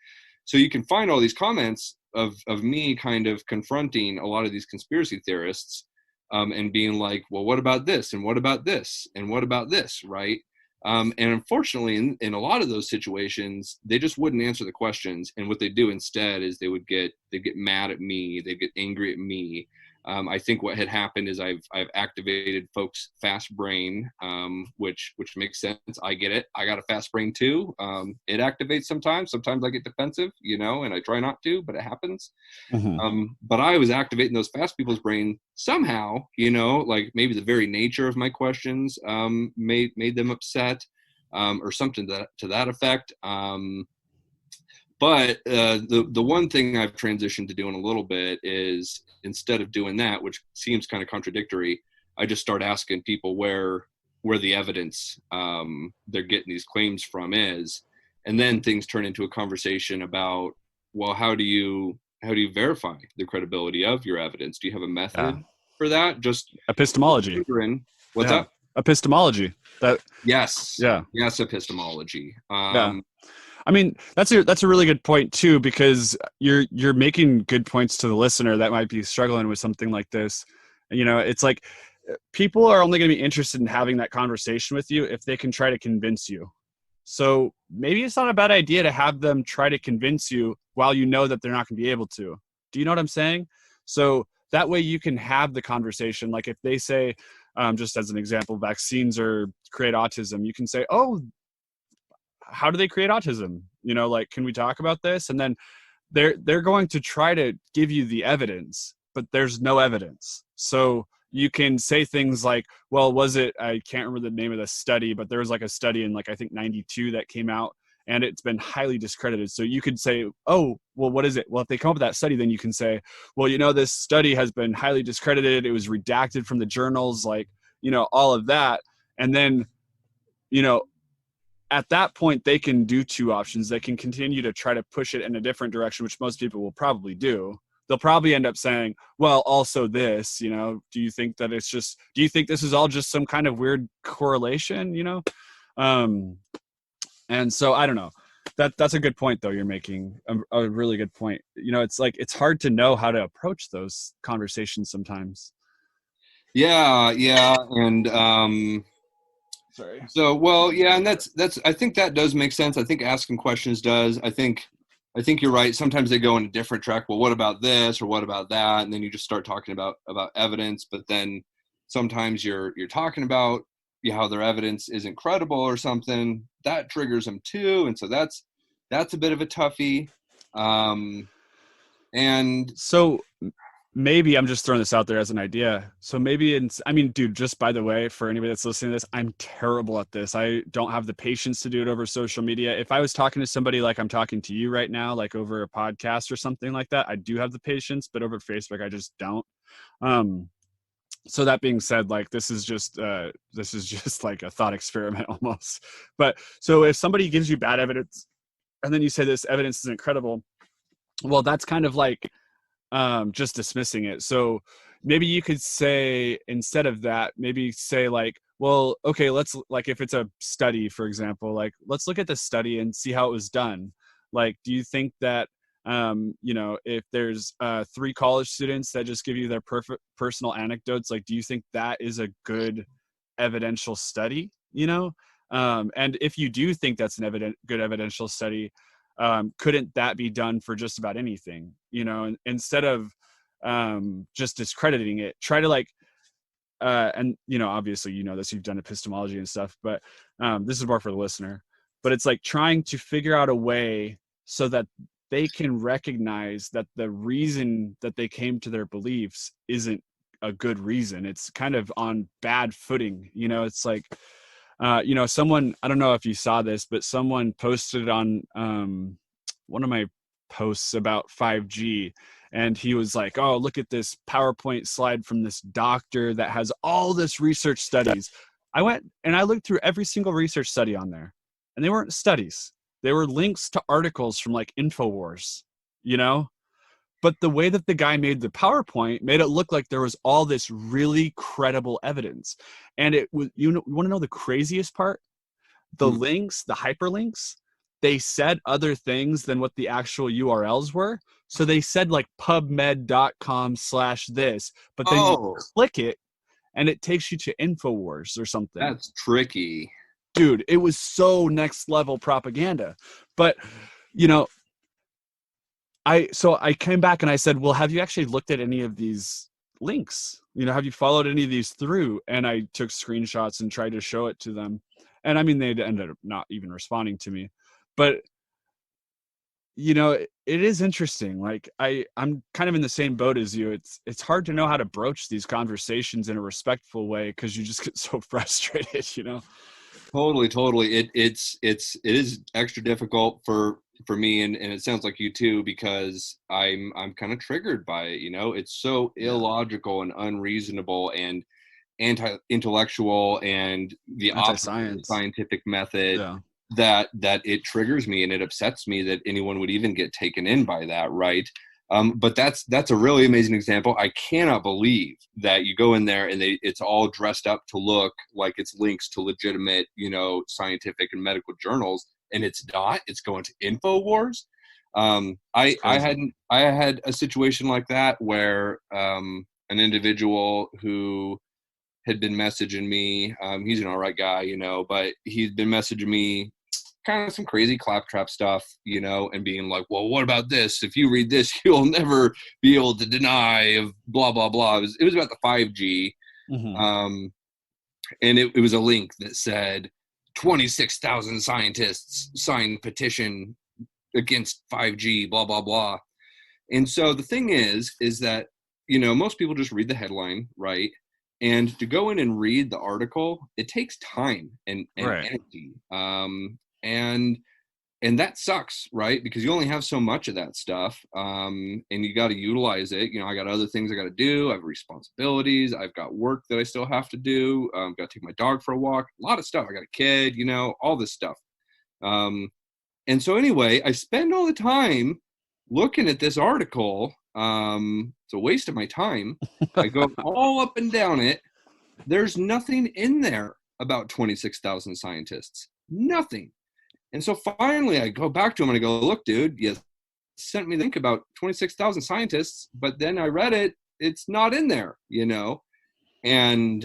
So you can find all these comments of me kind of confronting a lot of these conspiracy theorists and being like, well, what about this? And what about this? And what about this? Right. And unfortunately, in a lot of those situations, they just wouldn't answer the questions. And what they do instead is they get mad at me. They get angry at me. I think what had happened is I've activated folks' fast brain, which makes sense. I get it. I got a fast brain too. It activates sometimes. Sometimes I get defensive, and I try not to, but it happens. Mm-hmm. But I was activating those fast people's brain somehow, like maybe the very nature of my questions made them upset or something to that effect. But the one thing I've transitioned to doing a little bit is instead of doing that, which seems kind of contradictory, I just start asking people where the evidence they're getting these claims from is, and then things turn into a conversation about, well, how do you verify the credibility of your evidence? Do you have a method for that? Just Epistemology. What's that? Epistemology. Yes. Yeah. Yes, epistemology. Yeah. I mean, that's a really good point too, because you're making good points to the listener that might be struggling with something like this. It's like people are only going to be interested in having that conversation with you if they can try to convince you. So maybe it's not a bad idea to have them try to convince you while you know that they're not going to be able to. Do you know what I'm saying? So that way you can have the conversation. Like if they say, just as an example, vaccines create autism, you can say, oh, how do they create autism? Like, can we talk about this? And then they're going to try to give you the evidence, but there's no evidence. So you can say things like, well, I can't remember the name of the study, but there was like a study in I think 92 that came out and it's been highly discredited. So you could say, oh, well, what is it? Well, if they come up with that study, then you can say, well, this study has been highly discredited. It was redacted from the journals, all of that. And then, at that point, they can do two options. They can continue to try to push it in a different direction, which most people will probably do. They'll probably end up saying, well, also this, do you think that do you think this is all just some kind of weird correlation, And so I don't know. That's a good point though. You're making a really good point. It's hard to know how to approach those conversations sometimes. Yeah. And, Sorry. so, well, yeah, and that's I think that does make sense. I think asking questions does. I think you're right. Sometimes they go in a different track. Well, what about this or what about that? And then you just start talking about evidence. But then sometimes you're talking about how their evidence isn't credible or something that triggers them too. And so that's a bit of a toughie. And so maybe I'm just throwing this out there as an idea. So maybe dude, just by the way, for anybody that's listening to this, I'm terrible at this. I don't have the patience to do it over social media. If I was talking to somebody like I'm talking to you right now, like over a podcast or something like that, I do have the patience, but over Facebook, I just don't. So that being said, this is just like a thought experiment almost. But so if somebody gives you bad evidence and then you say this evidence is incredible, well, that's kind of like, just dismissing it. So maybe you could say, instead of that, maybe say well, okay, let's if it's a study, for example, let's look at the study and see how it was done. Do you think that, if there's 3 college students that just give you their personal anecdotes, do you think that is a good evidential study, and if you do think that's good evidential study, couldn't that be done for just about anything, instead of just discrediting it? Try to and obviously this, you've done epistemology and stuff, but this is more for the listener. But it's trying to figure out a way so that they can recognize that the reason that they came to their beliefs isn't a good reason. It's kind of on bad footing, it's Someone, I don't know if you saw this, but someone posted on one of my posts about 5G, and he was like, oh, look at this PowerPoint slide from this doctor that has all this research studies. I went and I looked through every single research study on there, and they weren't studies. They were links to articles from like InfoWars, you know? But the way that the guy made the PowerPoint made it look like there was all this really credible evidence. And it was, you want to know the craziest part? The Hmm. links, the hyperlinks, they said other things than what the actual URLs were. So they said like pubmed.com/this, but then you Oh, click it and it takes you to InfoWars or something. that's tricky. Dude, it was so next level propaganda. But, you know, I came back and I said, well, have you actually looked at any of these links? Have you followed any of these through? And I took screenshots and tried to show it to them. And I mean, they ended up not even responding to me. But it is interesting. Like I'm kind of in the same boat as you. It's hard to know how to broach these conversations in a respectful way because you just get so frustrated. Totally, totally. It is extra difficult for me, and it sounds like you too, because I'm kind of triggered by it. It's so Yeah. illogical and unreasonable and anti-intellectual and the opposite of the Anti-science. scientific method, Yeah. that it triggers me and it upsets me that anyone would even get taken in by that, right? But that's a really amazing example. I cannot believe that you go in there and it's all dressed up to look like it's links to legitimate, scientific and medical journals, and it's not. It's going to Infowars. It's crazy. I had a situation like that where an individual who had been messaging me. He's an all right guy, but he'd been messaging me kind of some crazy claptrap stuff, and being like, well, what about this? If you read this, you'll never be able to deny of blah, blah, blah. It was about the 5G. Mm-hmm. Um, and it was a link that said 26,000 scientists signed petition against 5G, blah, blah, blah. And so the thing is that, most people just read the headline, right? And to go in and read the article, it takes time and Right. energy. And and that sucks, right? Because you only have so much of that stuff, and you got to utilize it. I got other things I got to do. I have responsibilities. I've got work that I still have to do. Got to take my dog for a walk. A lot of stuff. I got a kid. All this stuff. Um, and so anyway, I spend all the time looking at this article. It's a waste of my time. I go all up and down it. There's nothing in there about 26,000 scientists. Nothing. And so finally I go back to him and I go, look, dude, you sent me the link about 26,000 scientists, but then I read it. It's not in there. And,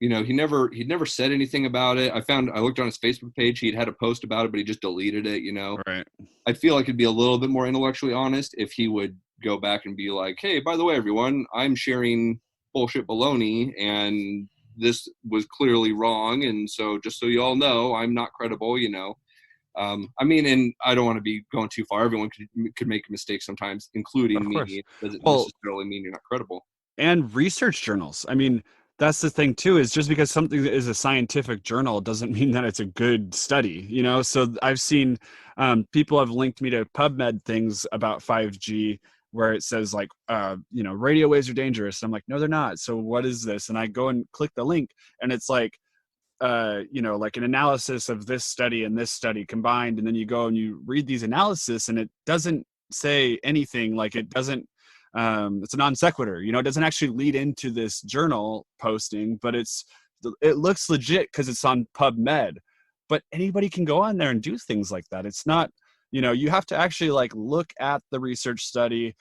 he'd never said anything about it. I looked on his Facebook page. He'd had a post about it, but he just deleted it. Right. I feel like it'd be a little bit more intellectually honest if he would go back and be like, hey, by the way, everyone, I'm sharing bullshit baloney and this was clearly wrong. And so just so you all know, I'm not credible. And I don't want to be going too far. Everyone could make a mistake sometimes, including Of me. course. It doesn't Well, necessarily mean you're not credible. and research journals. I mean, that's the thing too, is just because something is a scientific journal doesn't mean that it's a good study. So I've seen people have linked me to PubMed things about 5G where it says like radio waves are dangerous. I'm like, no, they're not. So what is this? And I go and click the link and it's like like an analysis of this study and this study combined, and then you go and you read these analysis and it doesn't say anything. Like it doesn't it's a non sequitur. It doesn't actually lead into this journal posting, but it looks legit because it's on PubMed. But anybody can go on there and do things like that. It's not, you have to actually like look at the research study,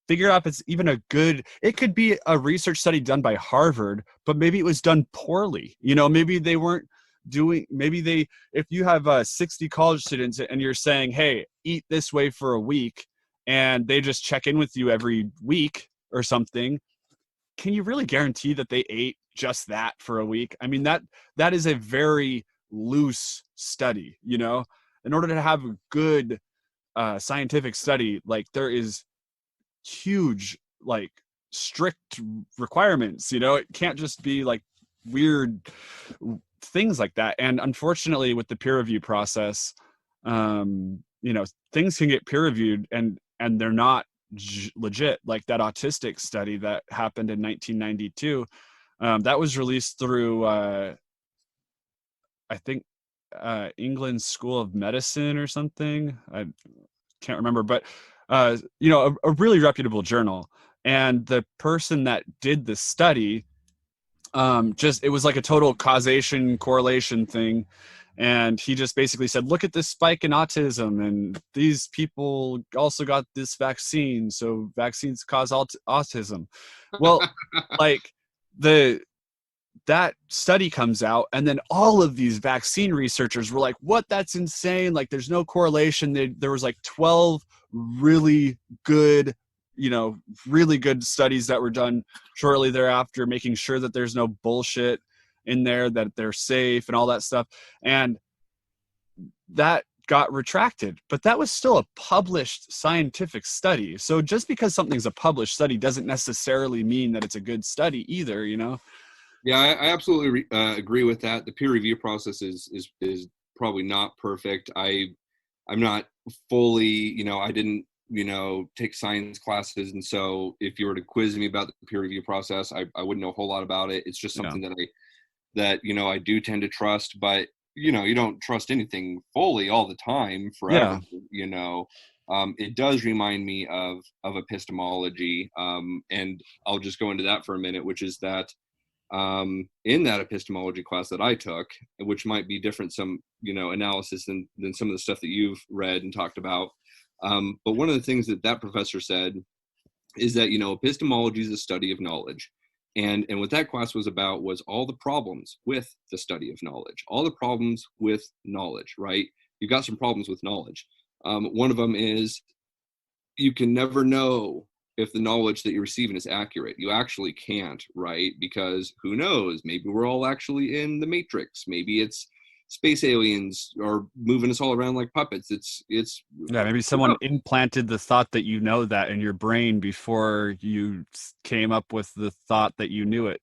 figure out if it's even it could be a research study done by Harvard, but maybe it was done poorly. Maybe they weren't if you have 60 college students and you're saying, hey, eat this way for a week, and they just check in with you every week or something, can you really guarantee that they ate just that for a week? I mean, that is a very loose study. In order to have a good scientific study, like there is huge, like strict requirements. It can't just be like weird things like that. And unfortunately, with the peer review process, things can get peer reviewed and they're not legit. Like that autistic study that happened in 1992, that was released through I think England School of Medicine or something. I can't remember, but a really reputable journal. And the person that did the study, it was like a total causation correlation thing. And he just basically said, look at this spike in autism, and these people also got this vaccine, so vaccines cause autism. Well, like that study comes out, and then all of these vaccine researchers were like, what, that's insane, like there's no correlation. There was like 12 really good really good studies that were done shortly thereafter, making sure that there's no bullshit in there, that they're safe and all that stuff. And that got retracted, but that was still a published scientific study. So just because something's a published study doesn't necessarily mean that it's a good study either, Yeah, I absolutely agree with that. The peer review process is probably not perfect. I'm not fully, I didn't, take science classes, and so if you were to quiz me about the peer review process, I wouldn't know a whole lot about it. It's just something that I do tend to trust, but you don't trust anything fully all the time forever. It does remind me of epistemology, and I'll just go into that for a minute, which is that in that epistemology class that I took, which might be different, some analysis than some of the stuff that you've read and talked about. But one of the things that professor said is that epistemology is a study of knowledge, and what that class was about was all the problems with the study of knowledge, all the problems with knowledge. Right? You've got some problems with knowledge. One of them is you can never know if the knowledge that you're receiving is accurate. You actually can't, right? Because who knows? Maybe we're all actually in the Matrix. Maybe it's space aliens are moving us all around like puppets. Maybe someone implanted the thought that that in your brain before you came up with the thought that you knew it.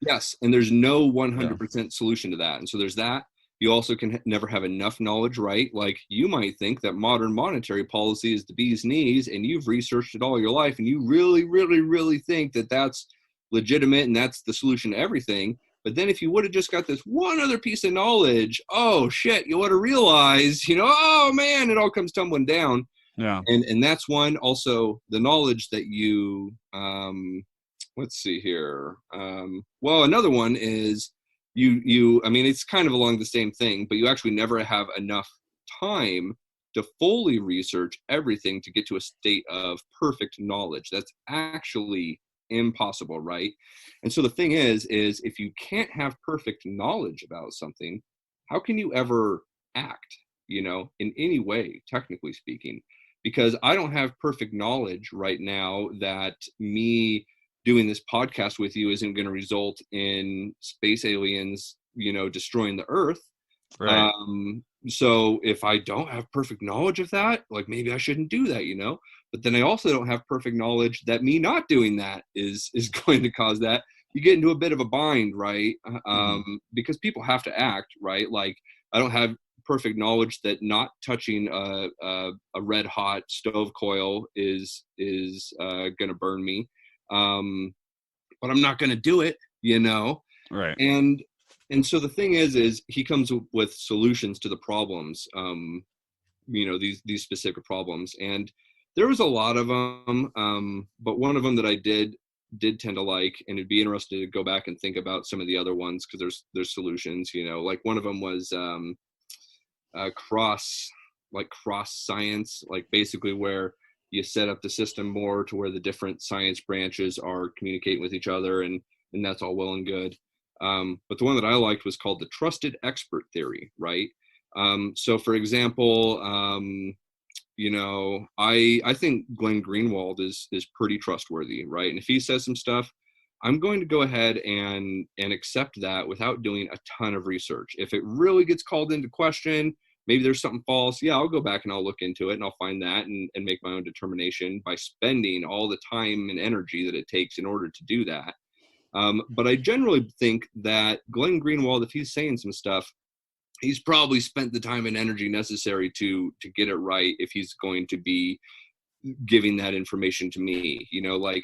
Yes, and there's no 100% solution to that. And so there's that. You also can never have enough knowledge, right? Like you might think that modern monetary policy is the bee's knees, and you've researched it all your life, and you really, really, really think that that's legitimate and that's the solution to everything. But then if you would have just got this one other piece of knowledge, oh shit, you would have realized, oh man, it all comes tumbling down. Yeah. And that's one. Also, the knowledge that you, let's see here. Well, another one is, I mean, it's kind of along the same thing, but you actually never have enough time to fully research everything to get to a state of perfect knowledge. That's actually impossible, right? And so the thing is if you can't have perfect knowledge about something, how can you ever act, in any way, technically speaking? Because I don't have perfect knowledge right now that me doing this podcast with you isn't going to result in space aliens, destroying the Earth. Right. So if I don't have perfect knowledge of that, like maybe I shouldn't do that, but then I also don't have perfect knowledge that me not doing that is going to cause that. You get into a bit of a bind, right? Because people have to act, right? Like I don't have perfect knowledge that not touching a red hot stove coil is going to burn me. But I'm not going to do it, Right. And so the thing is he comes with solutions to the problems, these specific problems. And there was a lot of them, but one of them that I did tend to like, and it'd be interesting to go back and think about some of the other ones, because there's solutions, like one of them was cross science, like basically where you set up the system more to where the different science branches are communicating with each other, and that's all well and good. But the one that I liked was called the trusted expert theory, right? So for example, I think Glenn Greenwald is pretty trustworthy, right? And if he says some stuff, I'm going to go ahead and accept that without doing a ton of research. If it really gets called into question, maybe there's something false. Yeah, I'll go back and I'll look into it and I'll find that and make my own determination by spending all the time and energy that it takes in order to do that. But I generally think that Glenn Greenwald, if he's saying some stuff, he's probably spent the time and energy necessary to get it right if he's going to be giving that information to me. Like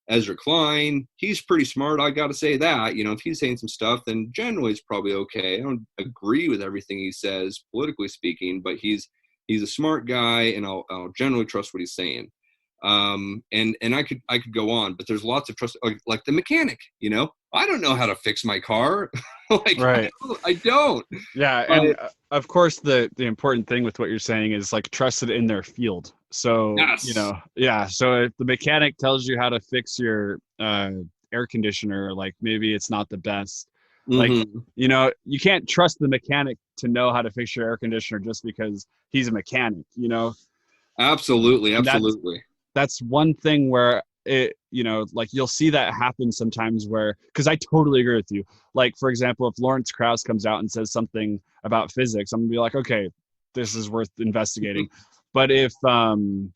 Ezra Klein, he's pretty smart. I got to say that. If he's saying some stuff, then generally it's probably okay. I don't agree with everything he says, politically speaking, but he's a smart guy, and I'll generally trust what he's saying. And I could go on, but there's lots of trust, like the mechanic. I don't know how to fix my car. Like, Right. I don't. Yeah, and of course the important thing with what you're saying is like trusted in their field. So Yes. yeah. So if the mechanic tells you how to fix your air conditioner, like maybe it's not the best. Like Mm-hmm. you can't trust the mechanic to know how to fix your air conditioner just because he's a mechanic. Absolutely. And Absolutely. that's one thing where like you'll see that happen sometimes where, because I totally agree with you. Like, for example, if Lawrence Krauss comes out and says something about physics, I'm gonna be like, okay, this is worth investigating. But if I'm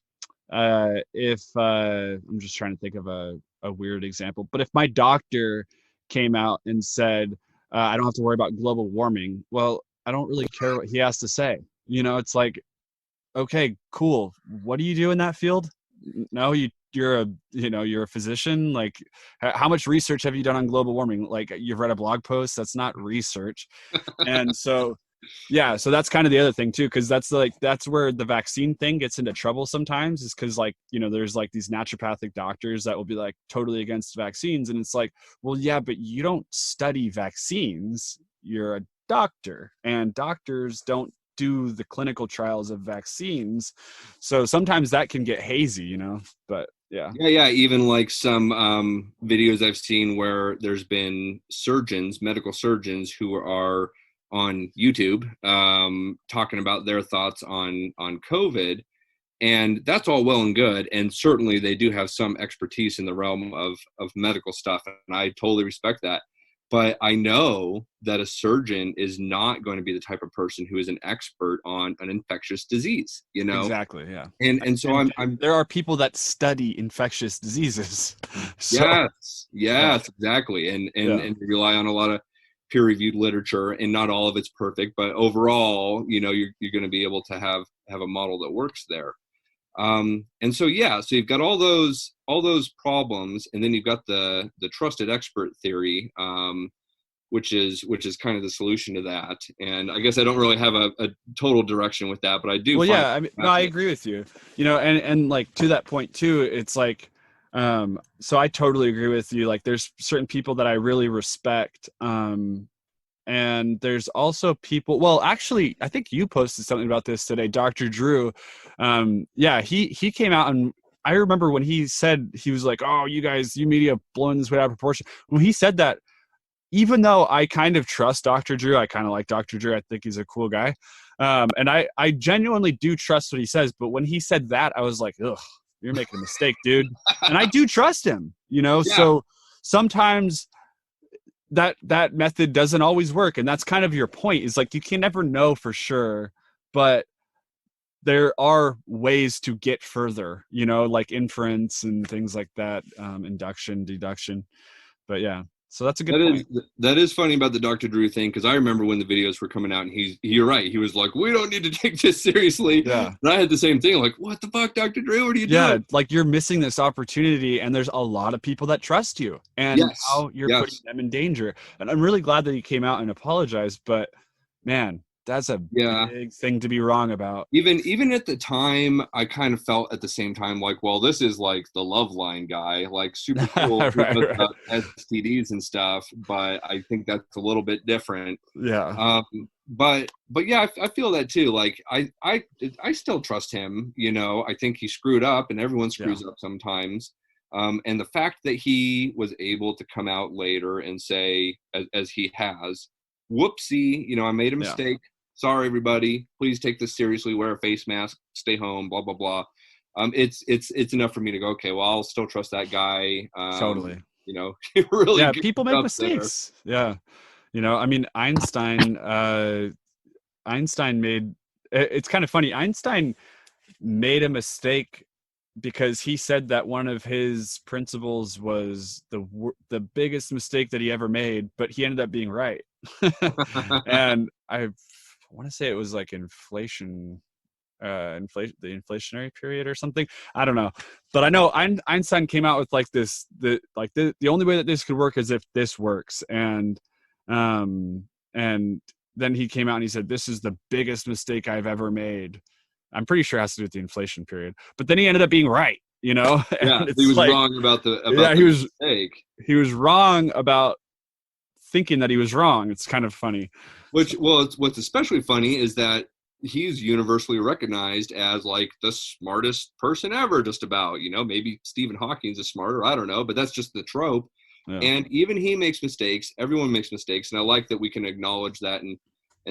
just trying to think of a weird example, but if my doctor came out and said, I don't have to worry about global warming, well, I don't really care what he has to say. It's like, okay, cool. What do you do in that field? No, you're a physician. Like, how much research have you done on global warming? Like, you've read a blog post. That's not research. And so, yeah, so that's kind of the other thing too, because that's where the vaccine thing gets into trouble sometimes, is because like there's like these naturopathic doctors that will be like totally against vaccines, and it's like, well, yeah, but you don't study vaccines. You're a doctor, and doctors don't do the clinical trials of vaccines, so sometimes that can get hazy, but yeah. Yeah. Even like some videos I've seen where there's been medical surgeons who are on YouTube talking about their thoughts on COVID. And that's all well and good. And certainly they do have some expertise in the realm of medical stuff. And I totally respect that. But I know that a surgeon is not going to be the type of person who is an expert on an infectious disease, Exactly, yeah. And so I'm There are people that study infectious diseases. So yeah, yes, exactly. yeah, And rely on a lot of peer-reviewed literature, and not all of it's perfect, but overall, you're going to be able to have a model that works there. And so yeah, so you've got all those problems, and then you've got the trusted expert theory, which is kind of the solution to that. And I guess I don't really have a total direction with that, but I do well, find yeah, it I mean, no, I fascinating. agree with you. And like to that point too, it's like, so I totally agree with you. Like, there's certain people that I really respect, and there's also people, well, actually I think you posted something about this today, Dr. Drew. Yeah, he came out, and I remember when he said, he was like, oh, you media blowing this way out of proportion. When he said that, even though I kind of trust Dr. Drew, I kind of like Dr. Drew, I think he's a cool guy, and I genuinely do trust what he says, but when he said that, I was like, ugh, you're making a mistake, dude. And I do trust him, Yeah. so sometimes that method doesn't always work, and that's kind of your point, is like you can never know for sure, but there are ways to get further, like inference and things like that, induction, deduction. But yeah, so that's a good That is point. that is funny about the Dr. Drew thing, because I remember when the videos were coming out, and you're right. He was like, "We don't need to take this seriously," Yeah, and I had the same thing. Like, what the fuck, Dr. Drew? What are you yeah, doing? like you're missing this opportunity, and there's a lot of people that trust you, and Yes, now you're putting yes, them in danger. And I'm really glad that you came out and apologized, but man, that's a yeah. big thing to be wrong about. Even at the time, I kind of felt at the same time like, well, this is like the love line guy, like super cool Right, who does right. STDs and stuff. But I think that's a little bit different. Yeah, Um, but yeah, I feel that too. Like I still trust him. I think he screwed up, and everyone yeah, screws up sometimes. And the fact that he was able to come out later and say, as he has, whoopsie, I made a yeah. mistake. Sorry, everybody. Please take this seriously. Wear a face mask. Stay home. Blah blah blah. It's enough for me to go, okay, well, I'll still trust that guy. Totally. Really Yeah, good people make stuff there. mistakes. Yeah. I mean, Einstein made, it's kind of funny. Einstein made a mistake because he said that one of his principles was the biggest mistake that he ever made, but he ended up being right. And I want to say it was like inflation, the inflationary period or something. I don't know, but I know Einstein came out with like the only way that this could work is if this works, and then he came out and he said, this is the biggest mistake I've ever made. I'm pretty sure it has to do with the inflation period, but then he ended up being right, you know? Yeah, he was wrong about the mistake. He was wrong about thinking that he was wrong. It's kind of funny. What's especially funny is that he's universally recognized as like the smartest person ever, just about, you know, maybe Stephen Hawking's is smarter, I don't know, but that's just the trope. Yeah. And even he makes mistakes. Everyone makes mistakes. And I like that we can acknowledge that and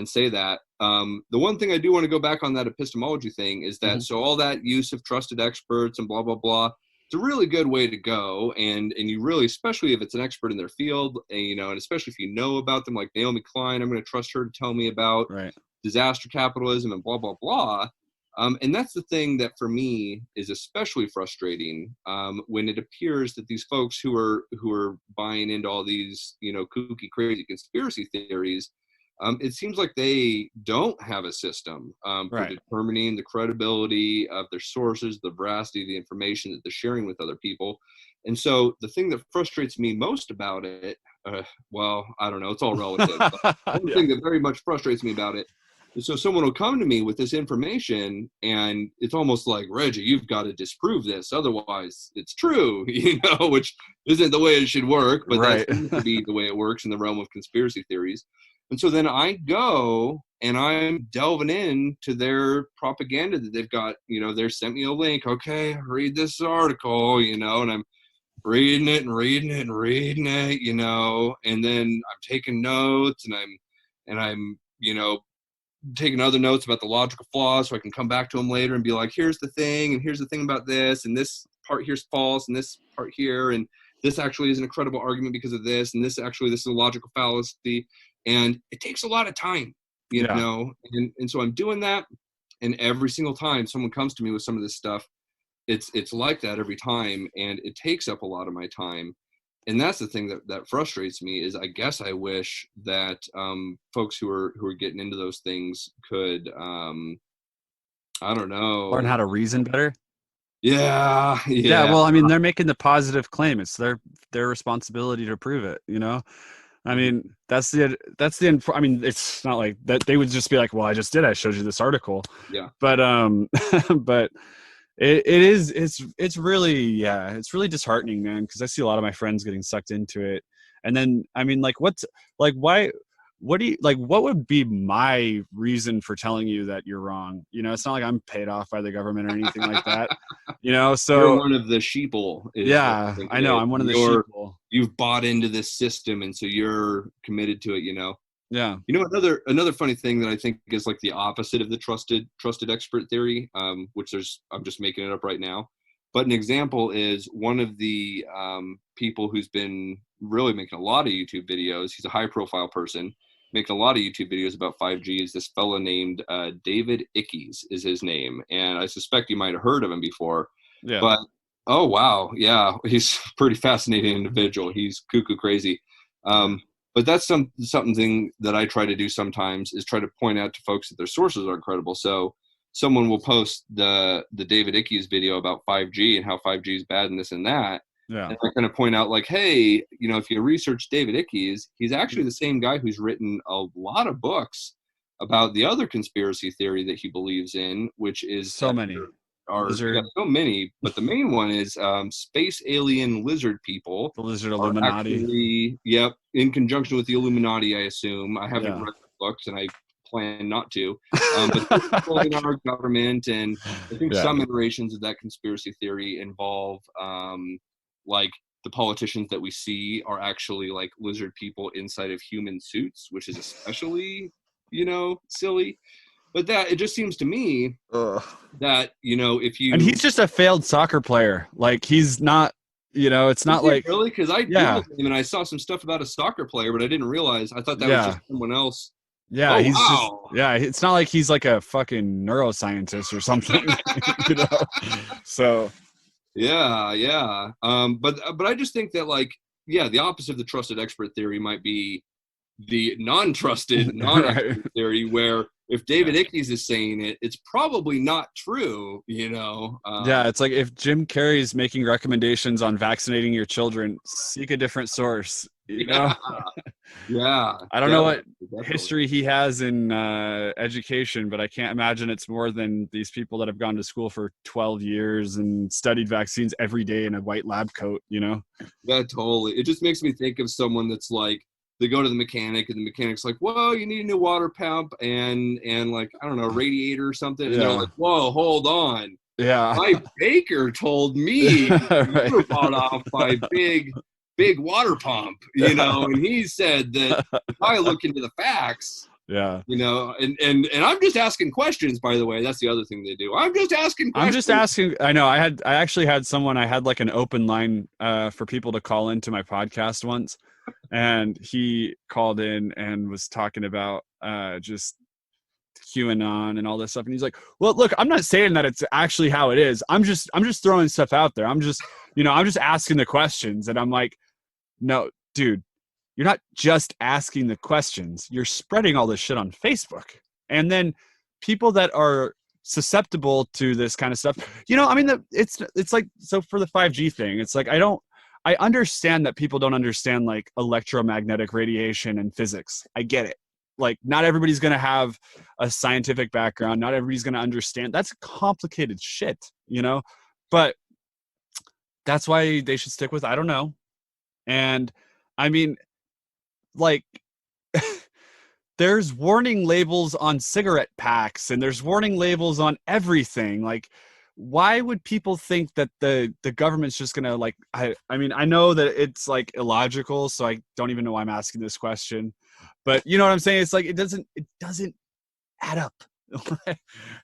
say that. The one thing I do want to go back on that epistemology thing is that, so all that use of trusted experts and blah, blah, blah, it's a really good way to go. And you really, especially if it's an expert in their field, and, you know, and especially if you know about them, like Naomi Klein, I'm going to trust her to tell me about disaster capitalism and blah, blah, blah. And that's the thing that for me is especially frustrating when it appears that these folks who are buying into all these, you know, kooky, crazy conspiracy theories, it seems like they don't have a system for determining the credibility of their sources, the veracity of the information that they're sharing with other people. And so the thing that frustrates me most about it, well, I don't know, it's all relative. But one thing that very much frustrates me about it is, so someone will come to me with this information and it's almost like, Reggie, you've got to disprove this, otherwise it's true, you know, which isn't the way it should work, but that seems to be the way it works in the realm of conspiracy theories. And so then I go and I'm delving into their propaganda that they've got, you know, they sent me a link. Okay, read this article, you know, and I'm reading it, you know, and then I'm taking notes and I'm, you know, taking other notes about the logical flaws so I can come back to them later and be like, here's the thing, and here's the thing about this, and this part here's false, and this part here, and this actually isn't a credible argument because of this, and this is a logical fallacy. And it takes a lot of time, you know, and so I'm doing that. And every single time someone comes to me with some of this stuff, it's like that every time. And it takes up a lot of my time. And that's the thing that frustrates me is I guess I wish that folks who are getting into those things could, I don't know, learn how to reason better. Yeah. Well, I mean, they're making the positive claim. It's their responsibility to prove it, you know? I mean, that's the I mean, it's not like that they would just be like, well, I showed you this article. Yeah. But but it's really it's really disheartening, man, because I see a lot of my friends getting sucked into it. And then I mean, like, what would be my reason for telling you that you're wrong? You know, it's not like I'm paid off by the government or anything like that. You know, so you're one of the sheeple. I know. I'm one of the sheeple. You've bought into this system, and so you're committed to it. You know. Yeah. You know, another funny thing that I think is like the opposite of the trusted expert theory, which I'm just making it up right now. But an example is one of the people who's been really making a lot of YouTube videos. He's a high profile person making a lot of YouTube videos about 5G. Is this fellow named David Icke is his name. And I suspect you might have heard of him before. Yeah. But, oh, wow. Yeah, he's a pretty fascinating individual. He's cuckoo crazy. But that's something that I try to do sometimes is try to point out to folks that their sources aren't credible. So someone will post the David Icke's video about 5G and how 5G is bad and this and that. Yeah. And I kind of point out like, hey, you know, if you research David Icke's, he's actually the same guy who's written a lot of books about the other conspiracy theory that he believes in, which is so many. So many, but the main one is space alien lizard people. The lizard Illuminati. Actually, in conjunction with the Illuminati, I assume. I haven't read the books, and I plan not to. But they're controlling our government, and I think some iterations of that conspiracy theory involve, like, the politicians that we see are actually like lizard people inside of human suits, which is especially, you know, silly. But that, it just seems to me that, you know, if you... And he's just a failed soccer player. Like, he's not, you know, it's not like... Really? Because I Googled him and I saw some stuff about a soccer player, but I didn't realize. I thought that was just someone else. Yeah, it's not like he's like a fucking neuroscientist or something, you know? So... Yeah, yeah. But I just think that, like, yeah, the opposite of the trusted expert theory might be the non-trusted, Right. non-expert theory, where if Yeah. David Ickeys is saying it, it's probably not true, you know? Yeah, it's like if Jim Carrey's making recommendations on vaccinating your children, seek a different source, you know? Yeah, yeah, I don't know what definitely, definitely. history he has in education, but I can't imagine it's more than these people that have gone to school for 12 years and studied vaccines every day in a white lab coat, you know? Yeah, totally. It just makes me think of someone that's like, they go to the mechanic and the mechanic's like, whoa, you need a new water pump and like, I don't know, a radiator or something. And they're Yeah. like, whoa, hold on. Yeah. My baker told me you Right. were bought off by big water pump, you know, and he said that if I look into the facts, Yeah. you know, and I'm just asking questions, by the way. That's the other thing they do. I'm just asking I'm just questions. asking. I actually had someone, I had like an open line for people to call into my podcast once. And he called in and was talking about just QAnon and all this stuff. And he's like, well, look, I'm not saying that it's actually how it is. I'm just throwing stuff out there. I'm just asking the questions. And I'm like, no, dude, you're not just asking the questions. You're spreading all this shit on Facebook. And then people that are susceptible to this kind of stuff, I mean, it's like, so for the 5G thing, it's like, I understand that people don't understand like electromagnetic radiation and physics. I get it. Like, not everybody's going to have a scientific background. Not everybody's going to understand. That's complicated shit. But that's why they should stick with, I don't know. And I mean, like, there's warning labels on cigarette packs and there's warning labels on everything. Like, why would people think that the government's just gonna, like, I mean, I know that it's like illogical, so I don't even know why I'm asking this question, but you know what I'm saying? It's like it doesn't add up.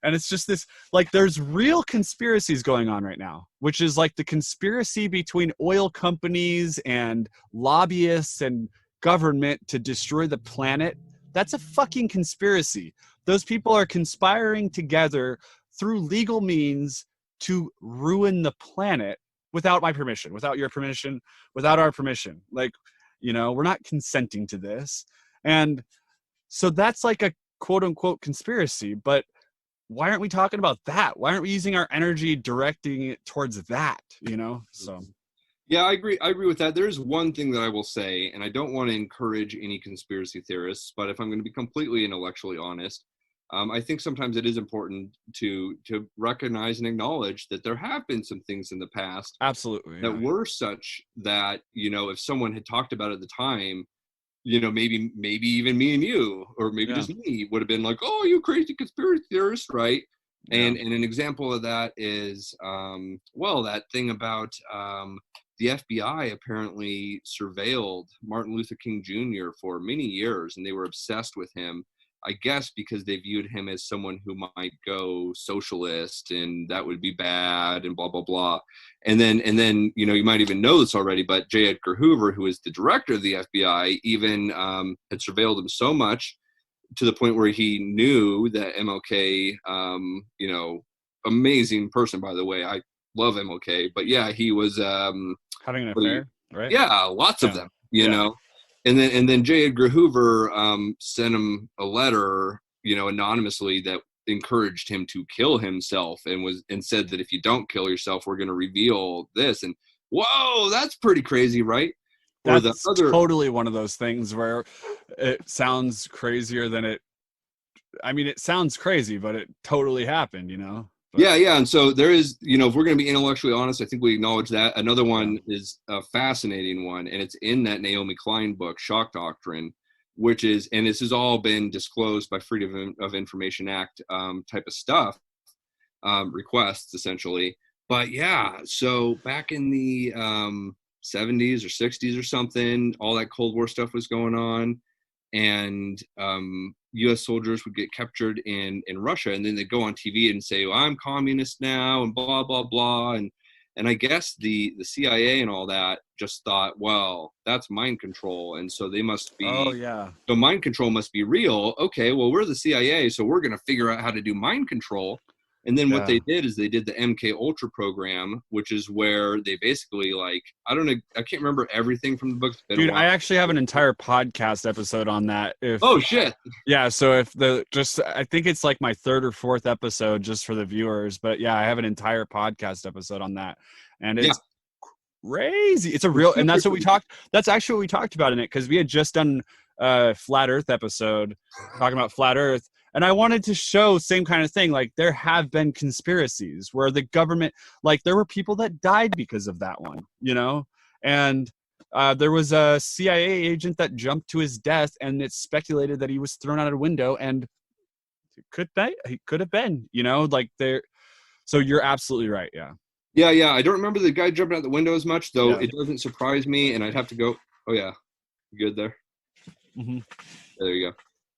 And it's just this, like, there's real conspiracies going on right now, which is like the conspiracy between oil companies and lobbyists and government to destroy the planet. That's a fucking conspiracy. Those people are conspiring together through legal means to ruin the planet without my permission, without your permission, without our permission. Like, we're not consenting to this. And so that's like a quote unquote conspiracy. But why aren't we talking about that? Why aren't we using our energy directing it towards that? So Yeah, I agree with that. There's one thing that I will say, and I don't want to encourage any conspiracy theorists, but if I'm going to be completely intellectually honest, I think sometimes it is important to recognize and acknowledge that there have been some things in the past absolutely, that yeah. were such that, if someone had talked about it at the time, maybe even me and you, or maybe Yeah. just me, would have been like, "Oh, you crazy conspiracy theorist," right? Yeah. And an example of that is, well, that thing about the FBI apparently surveilled Martin Luther King Jr. for many years, and they were obsessed with him. I guess because they viewed him as someone who might go socialist, and that would be bad, and blah blah blah. And then you might even know this already, but J. Edgar Hoover, who is the director of the FBI, even had surveilled him so much to the point where he knew that MLK, amazing person, by the way. I love MLK, but yeah, he was, Having an affair, right? yeah, lots of Yeah. them, Yeah. and then J. Edgar Hoover sent him a letter, anonymously, that encouraged him to kill himself, and said that if you don't kill yourself, we're going to reveal this. And whoa, that's pretty crazy, right? Or the That's other, totally one of those things where it sounds crazier than it sounds crazy, but it totally happened. But yeah, yeah. And so there is, if we're going to be intellectually honest, I think we acknowledge that. Another yeah. one is a fascinating one, and it's in that Naomi Klein book, Shock Doctrine, which is, and this has all been disclosed by Freedom of Information Act type of stuff, requests essentially. But yeah, so back in the 70s or 60s or something, all that Cold War stuff was going on, and U.S. soldiers would get captured in Russia, and then they go on TV and say, well, "I'm communist now," and blah blah blah, and I guess the CIA and all that just thought, well, that's mind control, and so they must Oh be. yeah. So mind control must be real. Okay, well, we're the CIA, so we're going to figure out how to do mind control. And then what Yeah. they did is they did the MK Ultra program, which is where they basically like, I don't know, I can't remember everything from the book. It's been a Dude, while. I actually have an entire podcast episode on that. Oh shit. Yeah, so if I think it's like my third or fourth episode just for the viewers, but yeah, I have an entire podcast episode on that, and Yeah. it's crazy. It's a It's real, and super that's what we crazy. talked. That's actually what we talked about in it because we had just done a flat Earth episode talking about flat Earth, and I wanted to show same kind of thing. Like there have been conspiracies where the government, like there were people that died because of that one, and there was a CIA agent that jumped to his death, and it's speculated that he was thrown out a window, and he could have been, like there. So you're absolutely right. Yeah. Yeah. I don't remember the guy jumping out the window as much, though. Yeah. It doesn't surprise me, and I'd have to go. Oh yeah, you good there? Mm-hmm. There you go.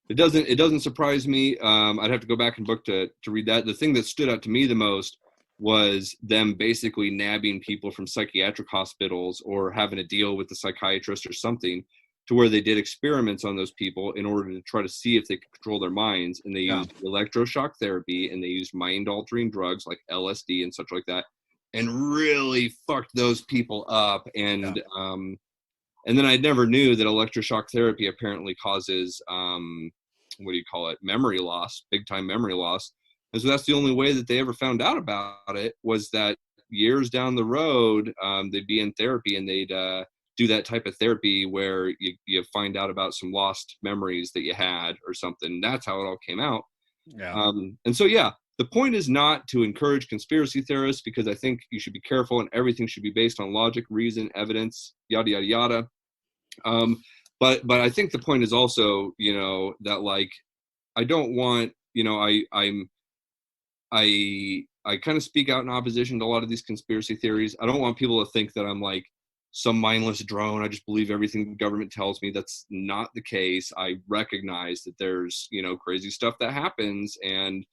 It doesn't surprise me. I'd have to go back and book to read that. The thing that stood out to me the most was them basically nabbing people from psychiatric hospitals or having a deal with the psychiatrist or something to where they did experiments on those people in order to try to see if they could control their minds. And they used electroshock therapy, and they used mind altering drugs like LSD and such like that, and really fucked those people up. And then I never knew that electroshock therapy apparently causes memory loss, big time memory loss. And so that's the only way that they ever found out about it, was that years down the road, they'd be in therapy and they'd do that type of therapy where you find out about some lost memories that you had or something. That's how it all came out. Yeah. And so, yeah, the point is not to encourage conspiracy theorists, because I think you should be careful and everything should be based on logic, reason, evidence, yada, yada, yada. But I think the point is also, that like, I don't want, I kind of speak out in opposition to a lot of these conspiracy theories. I don't want people to think that I'm like some mindless drone. I just believe everything the government tells me. That's not the case. I recognize that there's, crazy stuff that happens, and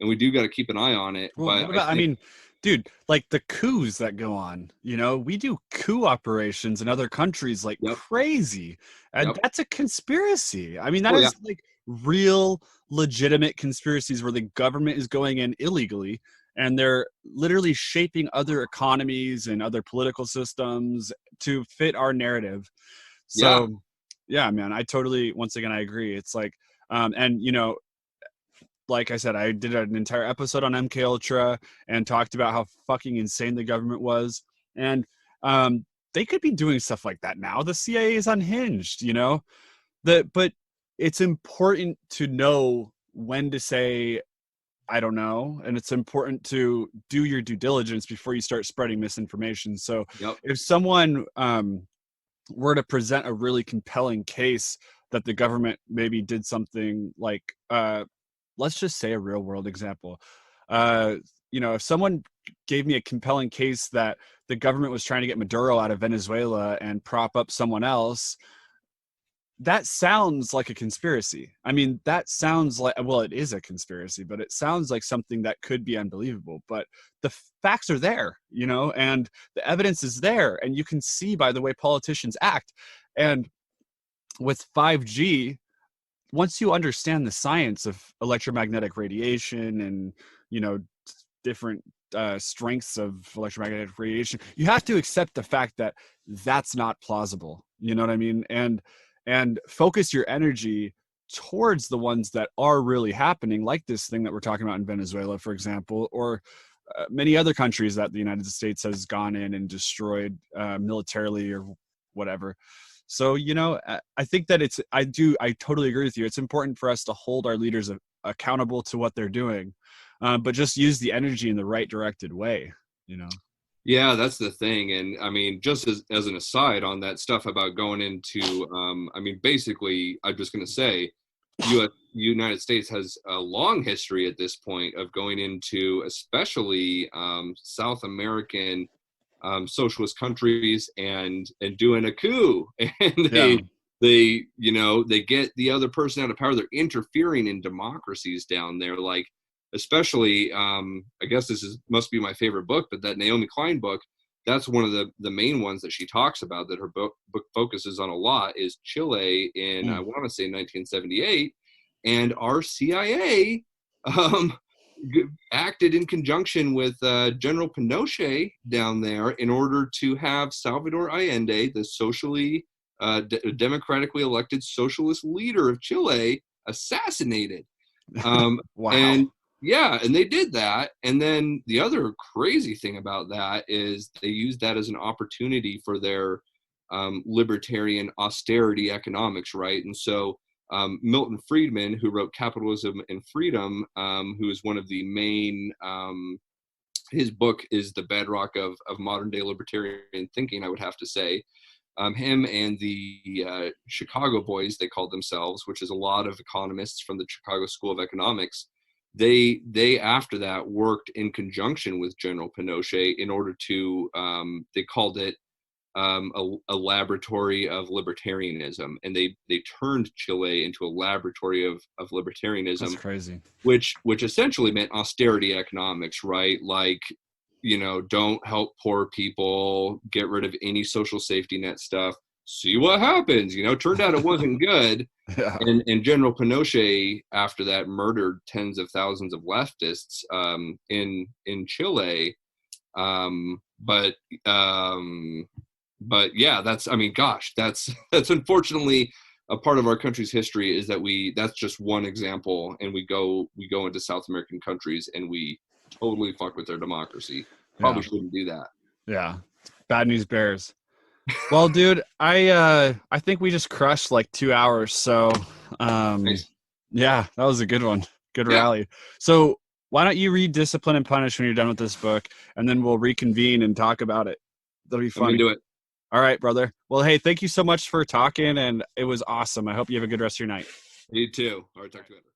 we do got to keep an eye on it. Well, But what about, I mean, dude, like the coups that go on, we do coup operations in other countries like crazy. And that's a conspiracy. I mean, that is like real legitimate conspiracies where the government is going in illegally and they're literally shaping other economies and other political systems to fit our narrative. So yeah, man, once again, I agree. It's like, and like I said, I did an entire episode on MK Ultra and talked about how fucking insane the government was. And they could be doing stuff like that now. The CIA is unhinged, but it's important to know when to say, I don't know. And it's important to do your due diligence before you start spreading misinformation. So if someone were to present a really compelling case that the government maybe did something like, let's just say a real world example. If someone gave me a compelling case that the government was trying to get Maduro out of Venezuela and prop up someone else, that sounds like a conspiracy. I mean, that sounds like, well, it is a conspiracy, but it sounds like something that could be unbelievable. But the facts are there, and the evidence is there. And you can see by the way politicians act. And with 5G, once you understand the science of electromagnetic radiation and, different strengths of electromagnetic radiation, you have to accept the fact that that's not plausible. You know what I mean? And focus your energy towards the ones that are really happening, like this thing that we're talking about in Venezuela, for example, or many other countries that the United States has gone in and destroyed militarily or whatever. So, I think that I totally agree with you. It's important for us to hold our leaders accountable to what they're doing, but just use the energy in the right directed way, Yeah, that's the thing. And I mean, just as an aside on that stuff about going into, basically, I'm just going to say, United States has a long history at this point of going into, especially South American socialist countries and doing a coup, and they get the other person out of power. They're interfering in democracies down there, like especially I guess must be my favorite book, but that Naomi Klein book, that's one of the main ones that she talks about, that her book focuses on a lot, is Chile in I want to say 1978, and our CIA acted in conjunction with General Pinochet down there in order to have Salvador Allende, the socially democratically elected socialist leader of Chile, assassinated. Wow. And yeah, and they did that. And then the other crazy thing about that is they used that as an opportunity for their libertarian austerity economics, right? And so Milton Friedman, who wrote Capitalism and Freedom, who is one of the main, his book is the bedrock of modern day libertarian thinking, I would have to say. Him and the Chicago Boys, they called themselves, which is a lot of economists from the Chicago School of Economics. They after that worked in conjunction with General Pinochet in order to, they called it a laboratory of libertarianism, and they turned Chile into a laboratory of libertarianism. That's crazy. Which essentially meant austerity economics, right? Like, don't help poor people, get rid of any social safety net stuff, see what happens. Turned out it wasn't good. Yeah. And General Pinochet after that murdered tens of thousands of leftists in Chile. But yeah, that's unfortunately a part of our country's history, is that that's just one example, and we go into South American countries and we totally fuck with their democracy. Probably shouldn't do that. Yeah. Bad news bears. Well, dude, I think we just crushed like 2 hours. So Nice. yeah, that was a good one. Good rally. So why don't you read Discipline and Punish when you're done with this book, and then we'll reconvene and talk about it. That'll be fun. Do it. All right, brother. Well, hey, thank you so much for talking, and it was awesome. I hope you have a good rest of your night. You too. All right, talk to you later.